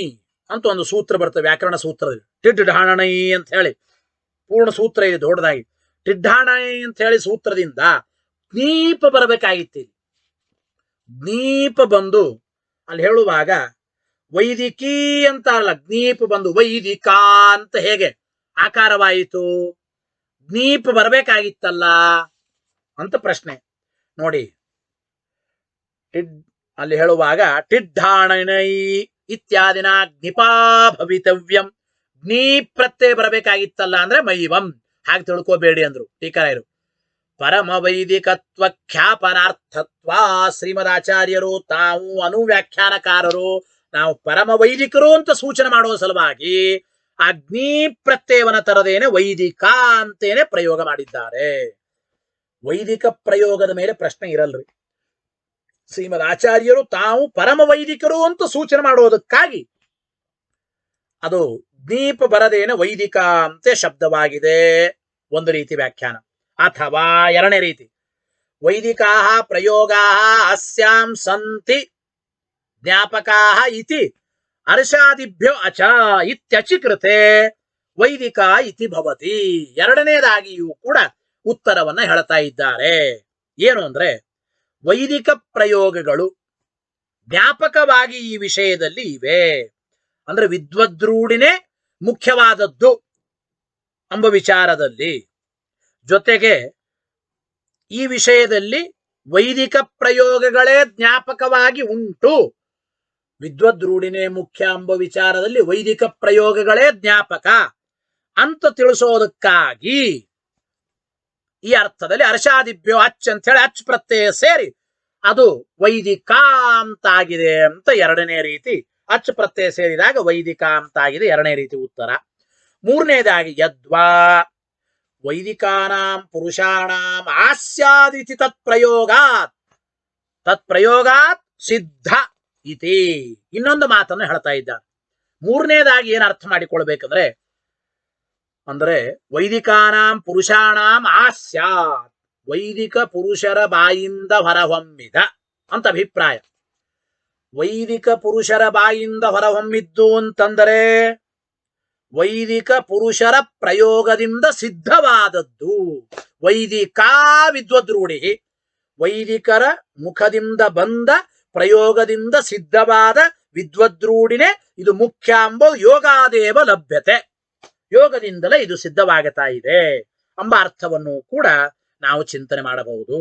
ಅಂತ ಒಂದು ಸೂತ್ರ ಬರ್ತದೆ ವ್ಯಾಕರಣ ಸೂತ್ರದಲ್ಲಿ. ಟಿಡ್ ಢಾಣಣೈ ಅಂತ ಹೇಳಿ ಪೂರ್ಣ ಸೂತ್ರ ಇದೆ ದೊಡ್ಡದಾಗಿ. ಟಿಡ್ಢಾಣೈ ಅಂತ ಹೇಳಿ ಸೂತ್ರದಿಂದ ಜ್ಞೀಪ ಬರಬೇಕಾಗಿತ್ತು. ಜ್ಞೀಪ ಬಂದು ಅಲ್ಲಿ ಹೇಳುವಾಗ ವೈದಿಕಿ ಅಂತ ಅಲ್ಲ, ಜ್ಞೀಪ ಬಂದು ವೈದಿಕ ಅಂತ ಹೇಗೆ ಆಕಾರವಾಯಿತು? ಜ್ಞೀಪ ಬರಬೇಕಾಗಿತ್ತಲ್ಲ ಅಂತ ಪ್ರಶ್ನೆ. ನೋಡಿ, ಅಲ್ಲಿ ಹೇಳುವಾಗ ಟಿಡ್ಢಾಣೈ ಇತ್ಯಾದಿನ ಜ್ಞಿಪಾ ಭವಿತವ್ಯಂ, ಜ್ಞೀ ಪ್ರತ್ಯಯ ಬರಬೇಕಾಗಿತ್ತಲ್ಲ ಅಂದ್ರೆ ಮೈವಂ. ಹಾಗೆ ತಿಳ್ಕೋಬೇಡಿ ಅಂದ್ರು ಟೀಕಾರಾಯರು. ಪರಮ ವೈದಿಕತ್ವ ಖ್ಯಾಪನಾರ್ಥತ್ವ, ಶ್ರೀಮದಾಚಾರ್ಯರು ತಾವು ಅನುವ್ಯಾಖ್ಯಾನಕಾರರು ನಾವು ಪರಮ ವೈದಿಕರು ಅಂತ ಸೂಚನೆ ಮಾಡುವ ಸಲುವಾಗಿ ಅಗ್ನಿ ಪ್ರತ್ಯಯವನ ತರದೇನೆ ವೈದಿಕ ಅಂತೇನೆ ಪ್ರಯೋಗ ಮಾಡಿದ್ದಾರೆ. ವೈದಿಕ ಪ್ರಯೋಗದ ಮೇಲೆ ಪ್ರಶ್ನೆ ಇರಲ್ರಿ. ಶ್ರೀಮದ್ ಆಚಾರ್ಯರು ತಾವು ಪರಮ ವೈದಿಕರು ಅಂತ ಸೂಚನೆ ಮಾಡುವುದಕ್ಕಾಗಿ ಅದು ಜ್ಞೀಪ ಬರದೇನೆ ವೈದಿಕ ಅಂತೆ ಶಬ್ದವಾಗಿದೆ. ಒಂದು ರೀತಿ ವ್ಯಾಖ್ಯಾನ. ಅಥವಾ ಎರಡನೇ ರೀತಿ, ವೈದಿಕಾ ಪ್ರಯೋಗಾ ಅಸ್ಯಾಂ ಸಂತಿ ಜ್ಞಾಪಕಾ ಇತಿ ಅರ್ಷಾದಿಭ್ಯೋ ಅಚ ಇತ್ಯಚಿಕೃತೆ ವೈದಿಕ ಇತಿ ಭವತಿ. ಎರಡನೇದಾಗಿಯೂ ಕೂಡ ಉತ್ತರವನ್ನ ಹೇಳ್ತಾ ಇದ್ದಾರೆ. ಏನು ಅಂದ್ರೆ ವೈದಿಕ ಪ್ರಯೋಗಗಳು ಜ್ಞಾಪಕವಾಗಿ ಈ ವಿಷಯದಲ್ಲಿ ಇವೆ. ಅಂದ್ರೆ ವಿದ್ವದ್ರೂಢಿನೇ ಮುಖ್ಯವಾದದ್ದು ಎಂಬ ವಿಚಾರದಲ್ಲಿ, ಜೊತೆಗೆ ಈ ವಿಷಯದಲ್ಲಿ ವೈದಿಕ ಪ್ರಯೋಗಗಳೇ ಜ್ಞಾಪಕವಾಗಿ ಉಂಟು. ವಿದ್ವದ್ರೂಢಿನೇ ಮುಖ್ಯ ಎಂಬ ವಿಚಾರದಲ್ಲಿ ವೈದಿಕ ಪ್ರಯೋಗಗಳೇ ಜ್ಞಾಪಕ ಅಂತ ತಿಳಿಸೋದಕ್ಕಾಗಿ ಈ ಅರ್ಥದಲ್ಲಿ ಅರ್ಷಾದಿಭ್ಯೋ ಅಚ್ ಅಂತ ಹೇಳಿ ಅಚ್ ಪ್ರತ್ಯಯ ಸೇರಿ ಅದು ವೈದಿಕ ಅಂತಾಗಿದೆ ಅಂತ ಎರಡನೇ ರೀತಿ. ಅಚ್ ಪ್ರತ್ಯಯ ಸೇರಿದಾಗ ವೈದಿಕ ಅಂತಾಗಿದೆ ಎರಡನೇ ರೀತಿ ಉತ್ತರ. ಮೂರನೇದಾಗಿ ಯದ್ವಾ ವೈದಿಕಾನಾಂ ಪುರುಷಾಣಾಂ ಆಸ್ಯಾದಿತಿ ತತ್ಪ್ರಯೋಗಾತ್ ಸಿದ್ಧ ಇತಿ ಇನ್ನೊಂದು ಮಾತನ್ನು ಹೇಳ್ತಾ ಇದ್ದಾರೆ. ಮೂರನೇದಾಗಿ ಏನ್ ಅರ್ಥ ಮಾಡಿಕೊಳ್ಬೇಕಂದ್ರೆ ಅಂದ್ರೆ ವೈದಿಕಾನಾಂ ಪುರುಷಾಣಾಂ ಆಸ್ಯಾತ್, ವೈದಿಕ ಪುರುಷರ ಬಾಯಿಂದ ಹೊರಹೊಮ್ಮಿದ ಅಂತ ಅಭಿಪ್ರಾಯ. ವೈದಿಕ ಪುರುಷರ ಬಾಯಿಂದ ಹೊರಹೊಮ್ಮಿದ್ದು ಅಂತಂದರೆ ವೈದಿಕ ಪುರುಷರ ಪ್ರಯೋಗದಿಂದ ಸಿದ್ಧವಾದದ್ದು. ವೈದಿಕಾ ವಿದ್ವದ್ರೂಢಿ, ವೈದಿಕರ ಮುಖದಿಂದ ಬಂದ ಪ್ರಯೋಗದಿಂದ ಸಿದ್ಧವಾದ ವಿದ್ವದ್ರೂಢಿನೇ ಇದು ಮುಖ್ಯ ಎಂಬ ಯೋಗಾದೇವ ಲಭ್ಯತೆ. ಯೋಗದಿಂದಲೇ ಇದು ಸಿದ್ಧವಾಗುತ್ತಾ ಇದೆ ಎಂಬ ಅರ್ಥವನ್ನು ಕೂಡ ನಾವು ಚಿಂತನೆ ಮಾಡಬಹುದು.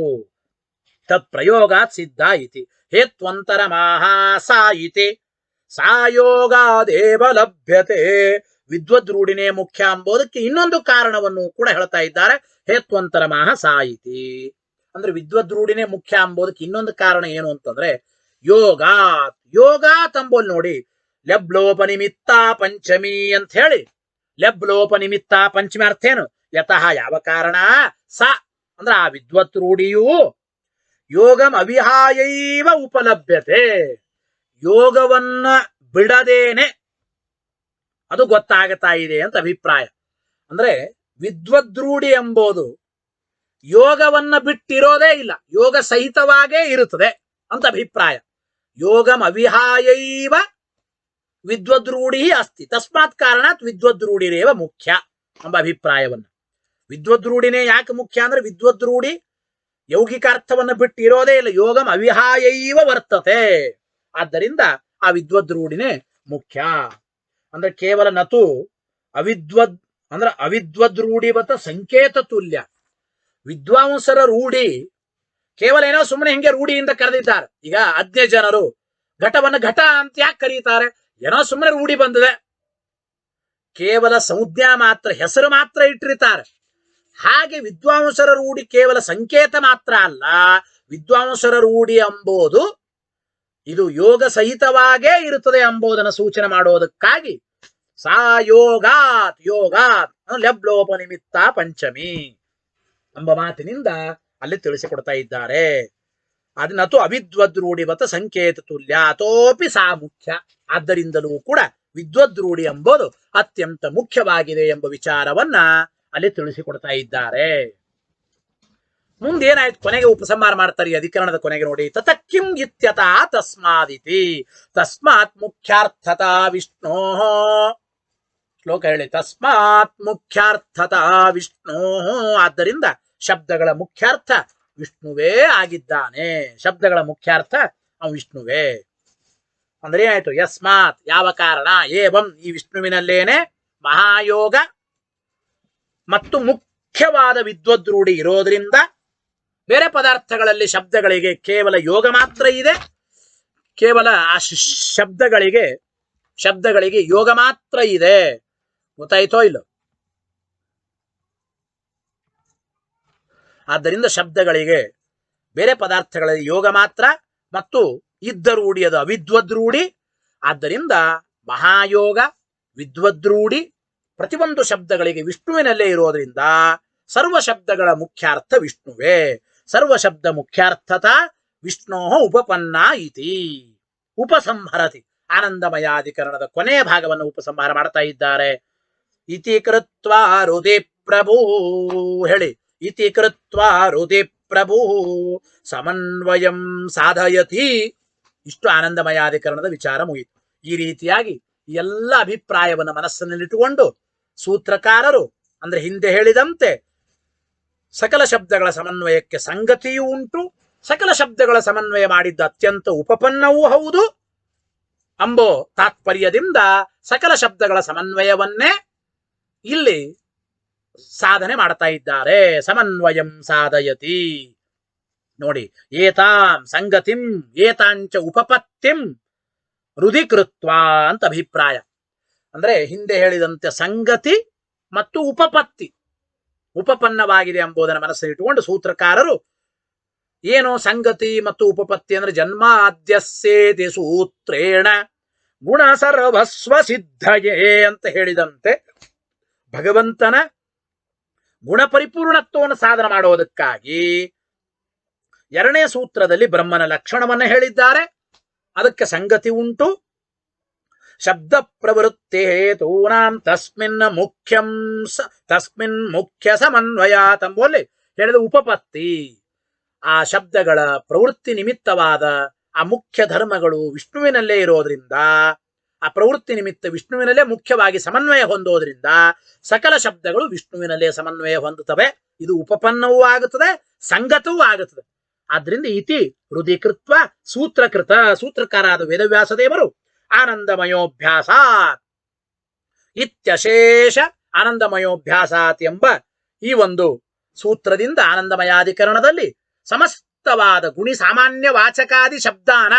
ತತ್ ಪ್ರಯೋಗಾತ್ ಸಿದ್ಧ ಇತಿ ಹೇತ್ವಂತರ ಮಹಾಸಾ ಇತಿ ಸಾಯೋಗಾದೇವ ಲಭ್ಯತೆ. ವಿದ್ವದ್ರೂಢಿನೇ ಮುಖ್ಯ ಎಂಬುದಕ್ಕೆ ಇನ್ನೊಂದು ಕಾರಣವನ್ನು ಕೂಡ ಹೇಳ್ತಾ ಇದ್ದಾರೆ. ಹೇತ್ವಂತರ ಮಹಾಸಾ ಇತಿ ಅಂದ್ರೆ ವಿದ್ವದ್ರೂಢಿನೇ ಮುಖ್ಯ ಎಂಬುದಕ್ಕೆ ಇನ್ನೊಂದು ಕಾರಣ ಏನು ಅಂತಂದ್ರೆ ಯೋಗಾತ್. ಯೋಗಾತ್ ಅಂಬೋಲ್ ನೋಡಿ, ಲೆಬ್ಲೋಪನಿಮಿತ್ತ ಪಂಚಮಿ ಅಂತ ಹೇಳಿ, ಲೆಬ್ಲೋಪನಿಮಿತ್ತ ಪಂಚಮಿ ಅರ್ಥ ಏನು? ಯತಃ ಯಾವ ಕಾರಣ ಸ ಅಂದ್ರೆ ಆ ವಿದ್ವದ್ರೂಢಿಯು ಯೋಗಂ ಅವಿಹಾಯೈವ ಉಪಲಭ್ಯತೆ, ಯೋಗವನ್ನ ಬಿಡದೇನೆ ಅದು ಗೊತ್ತಾಗುತ್ತಾ ಇದೆ ಅಂತ ಅಭಿಪ್ರಾಯ. ಅಂದ್ರೆ ವಿದ್ವದ್ರೂಢಿ ಎಂಬುದು ಯೋಗವನ್ನ ಬಿಟ್ಟಿರೋದೇ ಇಲ್ಲ, ಯೋಗ ಸಹಿತವಾಗೇ ಇರುತ್ತದೆ ಅಂತ ಅಭಿಪ್ರಾಯ. ಯೋಗಂ ಅವಿಹಾಯೈವ ವಿದ್ವದ್ರೂಢಿ ಅಸ್ತಿ ತಸ್ಮಾತ್ ಕಾರಣಾತ್ ವಿದ್ವದ್ರೂಢಿರೇವ ಮುಖ್ಯ ಎಂಬ ಅಭಿಪ್ರಾಯವನ್ನ. ವಿದ್ವದ್ರೂಢಿನೇ ಯಾಕೆ ಮುಖ್ಯ ಅಂದ್ರೆ ವಿದ್ವದ್ರೂಢಿ ಯೌಗಿಕಾರ್ಥವನ್ನು ಬಿಟ್ಟಿರೋದೇ ಇಲ್ಲ, ಯೋಗಂ ಅವಿಹಾಯೈವ ವರ್ತತೆ. ಆದ್ದರಿಂದ ಆ ವಿದ್ವದ್ರೂಢಿನೇ ಮುಖ್ಯ. ಅಂದ್ರೆ ಕೇವಲ ನತು ಅವಿದ್ವದ್ ಅಂದ್ರೆ ಅವಿದ್ವದ್ರೂಢಿವತ ಸಂಕೇತ ತುಲ್ಯ. ವಿದ್ವಾಂಸರ ರೂಢಿ ಕೇವಲ ಏನೋ ಸುಮ್ಮನೆ ಹಿಂಗೆ ರೂಢಿಯಿಂದ ಕರೆದಿದ್ದಾರೆ. ಈಗ ಅಜ್ಞ ಜನರು ಘಟವನ್ನು ಘಟ ಅಂತ ಯಾಕೆ ಕರೀತಾರೆ? ಏನೋ ಸುಮ್ಮನೆ ರೂಢಿ ಬಂದಿದೆ, ಕೇವಲ ಸಂಜ್ಞಾ ಮಾತ್ರ, ಹೆಸರು ಮಾತ್ರ ಇಟ್ಟಿರ್ತಾರೆ. ಹಾಗೆ ವಿದ್ವಾಂಸರ ರೂಢಿ ಕೇವಲ ಸಂಕೇತ ಮಾತ್ರ ಅಲ್ಲ, ವಿದ್ವಾಂಸರ ರೂಢಿ ಎಂಬುದು ಇದು ಯೋಗ ಸಹಿತವಾಗೇ ಇರುತ್ತದೆ ಎಂಬುದನ್ನು ಸೂಚನೆ ಮಾಡೋದಕ್ಕಾಗಿ ಸಾ ಯೋಗಾತ್ ಲಬ್ಲೋಪ ನಿಮಿತ್ತ ಪಂಚಮಿ ಎಂಬ ಮಾತಿನಿಂದ ಅಲ್ಲಿ ತಿಳಿಸಿಕೊಡ್ತಾ ಇದ್ದಾರೆ. ಅದನ್ನತು ಅವಿದ್ವದ್ರೂಢಿವತ ಸಂಕೇತ ತುಲ್ಯ ಅಥೋಪಿ ಸಾ ಮುಖ್ಯ. ಆದ್ದರಿಂದಲೂ ಕೂಡ ವಿದ್ವದ್ರೂಢಿ ಎಂಬುದು ಅತ್ಯಂತ ಮುಖ್ಯವಾಗಿದೆ ಎಂಬ ವಿಚಾರವನ್ನ ಅಲ್ಲಿ ತಿಳಿಸಿಕೊಡ್ತಾ ಇದ್ದಾರೆ. ಮುಂದೇನಾಯ್ತು, ಕೊನೆಗೆ ಉಪಸಂಹಾರ ಮಾಡ್ತಾರೆ ಈ ಅಧಿಕರಣದ ಕೊನೆಗೆ ನೋಡಿ. ತತಕ್ಕಿಂ ಇತ್ಯತ ತಸ್ಮಾದಿತಿ ತಸ್ಮಾತ್ ಮುಖ್ಯಾರ್ಥತಾ ವಿಷ್ಣೋ. ಶ್ಲೋಕ ಹೇಳಿ, ತಸ್ಮಾತ್ ಮುಖ್ಯಾರ್ಥತಾ ವಿಷ್ಣೋ. ಆದ್ದರಿಂದ ಶಬ್ದಗಳ ಮುಖ್ಯಾರ್ಥ ವಿಷ್ಣುವೇ ಆಗಿದ್ದಾನೆ. ಶಬ್ದಗಳ ಮುಖ್ಯಾರ್ಥ ಅವನು ವಿಷ್ಣುವೇ. ಅಂದ್ರೆ ಏನಾಯ್ತು, ಯಸ್ಮಾತ್ ಯಾವ ಕಾರಣ, ಏವಂ ಈ ವಿಷ್ಣುವಿನಲ್ಲೇನೆ ಮಹಾಯೋಗ ಮತ್ತು ಮುಖ್ಯವಾದ ವಿದ್ವದ್ರೂಢಿ ಇರೋದ್ರಿಂದ ಬೇರೆ ಪದಾರ್ಥಗಳಲ್ಲಿ ಶಬ್ದಗಳಿಗೆ ಕೇವಲ ಯೋಗ ಮಾತ್ರ ಇದೆ. ಕೇವಲ ಆ ಶಬ್ದಗಳಿಗೆ ಯೋಗ ಮಾತ್ರ ಇದೆ. ಗೊತ್ತಾಯ್ತೋ ಇಲ್ಲೋ? ಆದ್ದರಿಂದ ಶಬ್ದಗಳಿಗೆ ಬೇರೆ ಪದಾರ್ಥಗಳಲ್ಲಿ ಯೋಗ ಮಾತ್ರ ಮತ್ತು ಇದ್ದ ರೂಢಿ ಅದು ಅವಿದ್ವದ್ರೂಢಿ. ಆದ್ದರಿಂದ ಮಹಾಯೋಗ ವಿದ್ವದ್ರೂಢಿ ಪ್ರತಿಯೊಂದು ಶಬ್ದಗಳಿಗೆ ವಿಷ್ಣುವಿನಲ್ಲೇ ಇರೋದ್ರಿಂದ ಸರ್ವ ಶಬ್ದಗಳ ಮುಖ್ಯಾರ್ಥ ವಿಷ್ಣುವೇ. ಸರ್ವ ಶಬ್ದ ಮುಖ್ಯಾರ್ಥತ ವಿಷ್ಣೋ ಉಪಪನ್ನ ಇತಿ ಉಪಸಂಹರತಿ. ಆನಂದಮಯಾಧಿಕರಣದ ಕೊನೆಯ ಭಾಗವನ್ನು ಉಪಸಂಹಾರ ಮಾಡ್ತಾ ಇದ್ದಾರೆ. ಇತಿ ಕೃತ್ವ ಹೃದಿ ಪ್ರಭು ಹೇಳಿ. ಇತಿ ಕೃತ್ವ ಹೃದಿ ಪ್ರಭು ಸಮನ್ವಯಂ ಸಾಧಯತಿ. ಇಷ್ಟು ಆನಂದಮಯಾಧಿಕರಣದ ವಿಚಾರ ಮುಗಿತು. ಈ ರೀತಿಯಾಗಿ ಎಲ್ಲ ಅಭಿಪ್ರಾಯವನ್ನು ಮನಸ್ಸಿನಲ್ಲಿಟ್ಟುಕೊಂಡು ಸೂತ್ರಕಾರರು ಅಂದ್ರೆ ಹಿಂದೆ ಹೇಳಿದಂತೆ ಸಕಲ ಶಬ್ದಗಳ ಸಮನ್ವಯಕ್ಕೆ ಸಂಗತಿಯೂ ಉಂಟು, ಸಕಲ ಶಬ್ದಗಳ ಸಮನ್ವಯ ಮಾಡಿದ್ದ ಅತ್ಯಂತ ಉಪಪನ್ನವೂ ಹೌದು ಅಂಬೋ ತಾತ್ಪರ್ಯದಿಂದ ಸಕಲ ಶಬ್ದಗಳ ಸಮನ್ವಯವನ್ನೇ ಇಲ್ಲಿ ಸಾಧನೆ ಮಾಡ್ತಾ ಇದ್ದಾರೆ. ಸಮನ್ವಯಂ ಸಾಧಯತಿ ನೋಡಿ. ಏತಾಂ ಸಂಗತಿಂ ಏತಾಂಚ ಉಪಪತ್ತಿಂ ಹೃದಿಕೃತ್ವ ಅಂತ ಅಭಿಪ್ರಾಯ. ಅಂದ್ರೆ ಹಿಂದೆ ಹೇಳಿದಂತೆ ಸಂಗತಿ ಮತ್ತು ಉಪಪತ್ತಿ ಉಪಪನ್ನವಾಗಿದೆ ಎಂಬುದನ್ನು ಮನಸ್ಸಲ್ಲಿಟ್ಟುಕೊಂಡು ಸೂತ್ರಕಾರರು ಏನು ಸಂಗತಿ ಮತ್ತು ಉಪಪತ್ತಿ ಅಂದ್ರೆ ಜನ್ಮಾದ್ಯಸ್ಯೇತಿ ಸೂತ್ರೇಣ ಗುಣ ಸರ್ವಸ್ವ ಸಿದ್ಧಯೇ ಅಂತ ಹೇಳಿದಂತೆ ಭಗವಂತನ ಗುಣ ಪರಿಪೂರ್ಣತ್ವವನ್ನು ಸಾಧನ ಮಾಡುವುದಕ್ಕಾಗಿ ಎರಡನೇ ಸೂತ್ರದಲ್ಲಿ ಬ್ರಹ್ಮನ ಲಕ್ಷಣವನ್ನು ಹೇಳಿದ್ದಾರೆ. ಅದಕ್ಕೆ ಸಂಗತಿ ಉಂಟು. ಶಬ್ದ ಪ್ರವೃತ್ತಿ ಹೇತೂನಾಂ ತಸ್ಮಿನ್ ಮುಖ್ಯ ಸಮನ್ವಯಾತ್ ಎಂಬಲ್ಲಿ ಹೇಳಿದ ಉಪಪತ್ತಿ. ಆ ಶಬ್ದಗಳ ಪ್ರವೃತ್ತಿ ನಿಮಿತ್ತವಾದ ಆ ಮುಖ್ಯ ಧರ್ಮಗಳು ವಿಷ್ಣುವಿನಲ್ಲೇ ಇರೋದ್ರಿಂದ ಆ ಪ್ರವೃತ್ತಿ ನಿಮಿತ್ತ ವಿಷ್ಣುವಿನಲ್ಲೇ ಮುಖ್ಯವಾಗಿ ಸಮನ್ವಯ ಹೊಂದೋದ್ರಿಂದ ಸಕಲ ಶಬ್ದಗಳು ವಿಷ್ಣುವಿನಲ್ಲೇ ಸಮನ್ವಯ ಹೊಂದುತ್ತವೆ. ಇದು ಉಪಪನ್ನವೂ ಆಗುತ್ತದೆ, ಸಂಗತವೂ ಆಗುತ್ತದೆ. ಆದ್ರಿಂದ ಇತಿ ಹೃದೀಕೃತ್ವ ಸೂತ್ರಕಾರಾದ ವೇದವ್ಯಾಸ ದೇವರು ಆನಂದಮಯೋಭ್ಯಾಸಾತ್ ಇತ್ಯಶೇಷ ಆನಂದಮಯೋಭ್ಯಾಸಾತ್ ಎಂಬ ಈ ಒಂದು ಸೂತ್ರದಿಂದ ಆನಂದಮಯಾಧಿಕರಣದಲ್ಲಿ ಸಮಸ್ತವಾದ ಗುಣಿ ಸಾಮಾನ್ಯ ವಾಚಕಾದಿ ಶಬ್ದಾನ,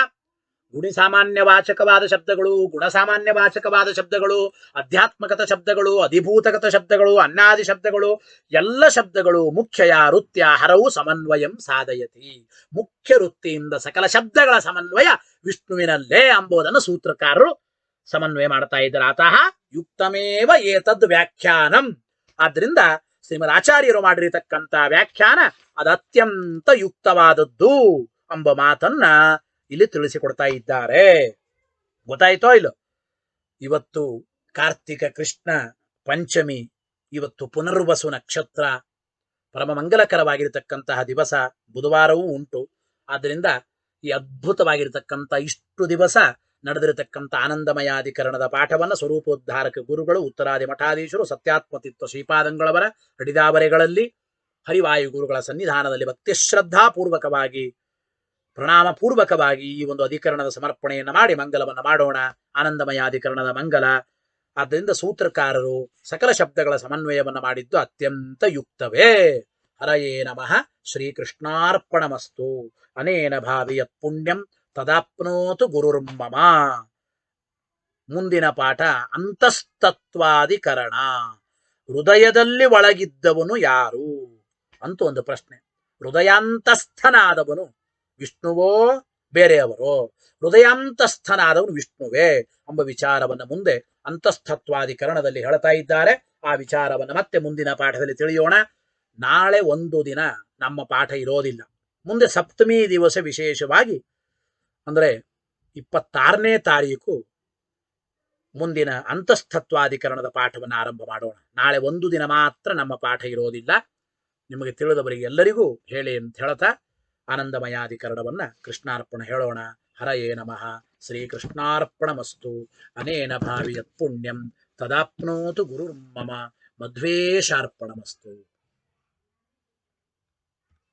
ಗುಣಿ ಸಾಮಾನ್ಯ ವಾಚಕವಾದ ಶಬ್ದಗಳು, ಗುಣಸಾಮಾನ್ಯ ವಾಚಕವಾದ ಶಬ್ದಗಳು, ಅಧ್ಯಾತ್ಮಕತ ಶಬ್ದಗಳು, ಅಧಿಭೂತಗತ ಶಬ್ದಗಳು, ಅನ್ನಾದಿ ಶಬ್ದಗಳು, ಎಲ್ಲ ಶಬ್ದಗಳು ಮುಖ್ಯಯ ವೃತ್ಯ ಹರವು ಸಮನ್ವಯಂ ಸಾಧಯತಿ. ಮುಖ್ಯ ವೃತ್ತಿಯಿಂದ ಸಕಲ ಶಬ್ದಗಳ ಸಮನ್ವಯ ವಿಷ್ಣುವಿನಲ್ಲೇ ಎಂಬುದನ್ನು ಸೂತ್ರಕಾರರು ಸಮನ್ವಯ ಮಾಡ್ತಾ ಇದ್ದಾರೆ. ಅತಃ ಯುಕ್ತಮೇವ ಏತದ್ ವ್ಯಾಖ್ಯಾನಂ. ಆದ್ರಿಂದ ಶ್ರೀಮದ್ ಆಚಾರ್ಯರು ಮಾಡಿರತಕ್ಕಂಥ ವ್ಯಾಖ್ಯಾನ ಅದು ಅತ್ಯಂತ ಯುಕ್ತವಾದದ್ದು ಎಂಬ ಮಾತನ್ನ ಇಲ್ಲಿ ತಿಳಿಸಿಕೊಡ್ತಾ ಇದ್ದಾರೆ. ಗೊತ್ತಾಯ್ತೋ ಇಲ್ಲೋ? ಇವತ್ತು ಕಾರ್ತಿಕ ಕೃಷ್ಣ ಪಂಚಮಿ, ಇವತ್ತು ಪುನರ್ವಸು ನಕ್ಷತ್ರ, ಪರಮ ಮಂಗಲಕರವಾಗಿರತಕ್ಕಂತಹ ದಿವಸ. ಬುಧವಾರವೂ ಉಂಟು. ಆದ್ದರಿಂದ ಈ ಅದ್ಭುತವಾಗಿರತಕ್ಕಂಥ ಇಷ್ಟು ದಿವಸ ನಡೆದಿರತಕ್ಕಂಥ ಆನಂದಮಯಾಧಿಕರಣದ ಪಾಠವನ್ನು ಸ್ವರೂಪೋದ್ಧಾರಕ ಗುರುಗಳು ಉತ್ತರಾದಿ ಮಠಾಧೀಶರು ಸತ್ಯಾತ್ಮತಿತ್ವ ಶ್ರೀಪಾದಂಗಳವರ ಅಡಿದಾವರೆಗಳಲ್ಲಿ ಹರಿವಾಯು ಗುರುಗಳ ಸನ್ನಿಧಾನದಲ್ಲಿ ಭಕ್ತಿ ಶ್ರದ್ಧಾಪೂರ್ವಕವಾಗಿ ಪ್ರಣಾಮ ಪೂರ್ವಕವಾಗಿ ಈ ಒಂದು ಅಧಿಕರಣದ ಸಮರ್ಪಣೆಯನ್ನು ಮಾಡಿ ಮಂಗಲವನ್ನು ಮಾಡೋಣ. ಆನಂದಮಯಾಧಿಕರಣದ ಮಂಗಲ. ಆದ್ದರಿಂದ ಸೂತ್ರಕಾರರು ಸಕಲ ಶಬ್ದಗಳ ಸಮನ್ವಯವನ್ನು ಮಾಡಿದ್ದು ಅತ್ಯಂತ ಯುಕ್ತವೇ. ಹರಯೇ ನಮಃ. ಶ್ರೀಕೃಷ್ಣಾರ್ಪಣಮಸ್ತು. ಅನೇನ ಭಾವಿ ಯತ್ ಪುಣ್ಯಂ ತದಾಪ್ನೋತು ಗುರುರ್ಮಮ. ಮುಂದಿನ ಪಾಠ ಅಂತಸ್ತತ್ವಾಧಿಕರಣ. ಹೃದಯದಲ್ಲಿ ಒಳಗಿದ್ದವನು ಯಾರು ಅಂತ ಒಂದು ಪ್ರಶ್ನೆ. ಹೃದಯಾಂತಸ್ಥನಾದವನು ವಿಷ್ಣುವೋ ಬೇರೆಯವರೋ, ಹೃದಯಾಂತಸ್ಥನಾದವನು ವಿಷ್ಣುವೇ ಎಂಬ ವಿಚಾರವನ್ನು ಮುಂದೆ ಅಂತಸ್ಥತ್ವಾಧಿಕರಣದಲ್ಲಿ ಹೇಳ್ತಾ ಇದ್ದಾರೆ. ಆ ವಿಚಾರವನ್ನು ಮತ್ತೆ ಮುಂದಿನ ಪಾಠದಲ್ಲಿ ತಿಳಿಯೋಣ. ನಾಳೆ ಒಂದು ದಿನ ನಮ್ಮ ಪಾಠ ಇರೋದಿಲ್ಲ. ಮುಂದೆ ಸಪ್ತಮಿ ದಿವಸ ವಿಶೇಷವಾಗಿ ಅಂದರೆ 26ನೇ ತಾರೀಕು ಮುಂದಿನ ಅಂತಸ್ಥತ್ವಾಧಿಕರಣದ ಪಾಠವನ್ನು ಆರಂಭ ಮಾಡೋಣ. ನಾಳೆ ಒಂದು ದಿನ ಮಾತ್ರ ನಮ್ಮ ಪಾಠ ಇರೋದಿಲ್ಲ. ನಿಮಗೆ ತಿಳಿದವರಿಗೆ ಎಲ್ಲರಿಗೂ ಹೇಳಿ ಅಂತ ಹೇಳ್ತಾ ಆನಂದಮಯಾಧಿಕರಣವನ್ನ ಕೃಷ್ಣಾರ್ಪಣ ಹೇಳೋಣ. ಹರಯೇ ನಮಃ. ಶ್ರೀಕೃಷ್ಣಾರ್ಪಣಮಸ್ತು. ಅನೇನ ಭಾವಿಯತ್ ಪುಣ್ಯಂ ತದಾಪ್ನೋತು ಗುರುರ್ಮಮ. ಮಧ್ವೇಶಾರ್ಪಣಮಸ್ತು.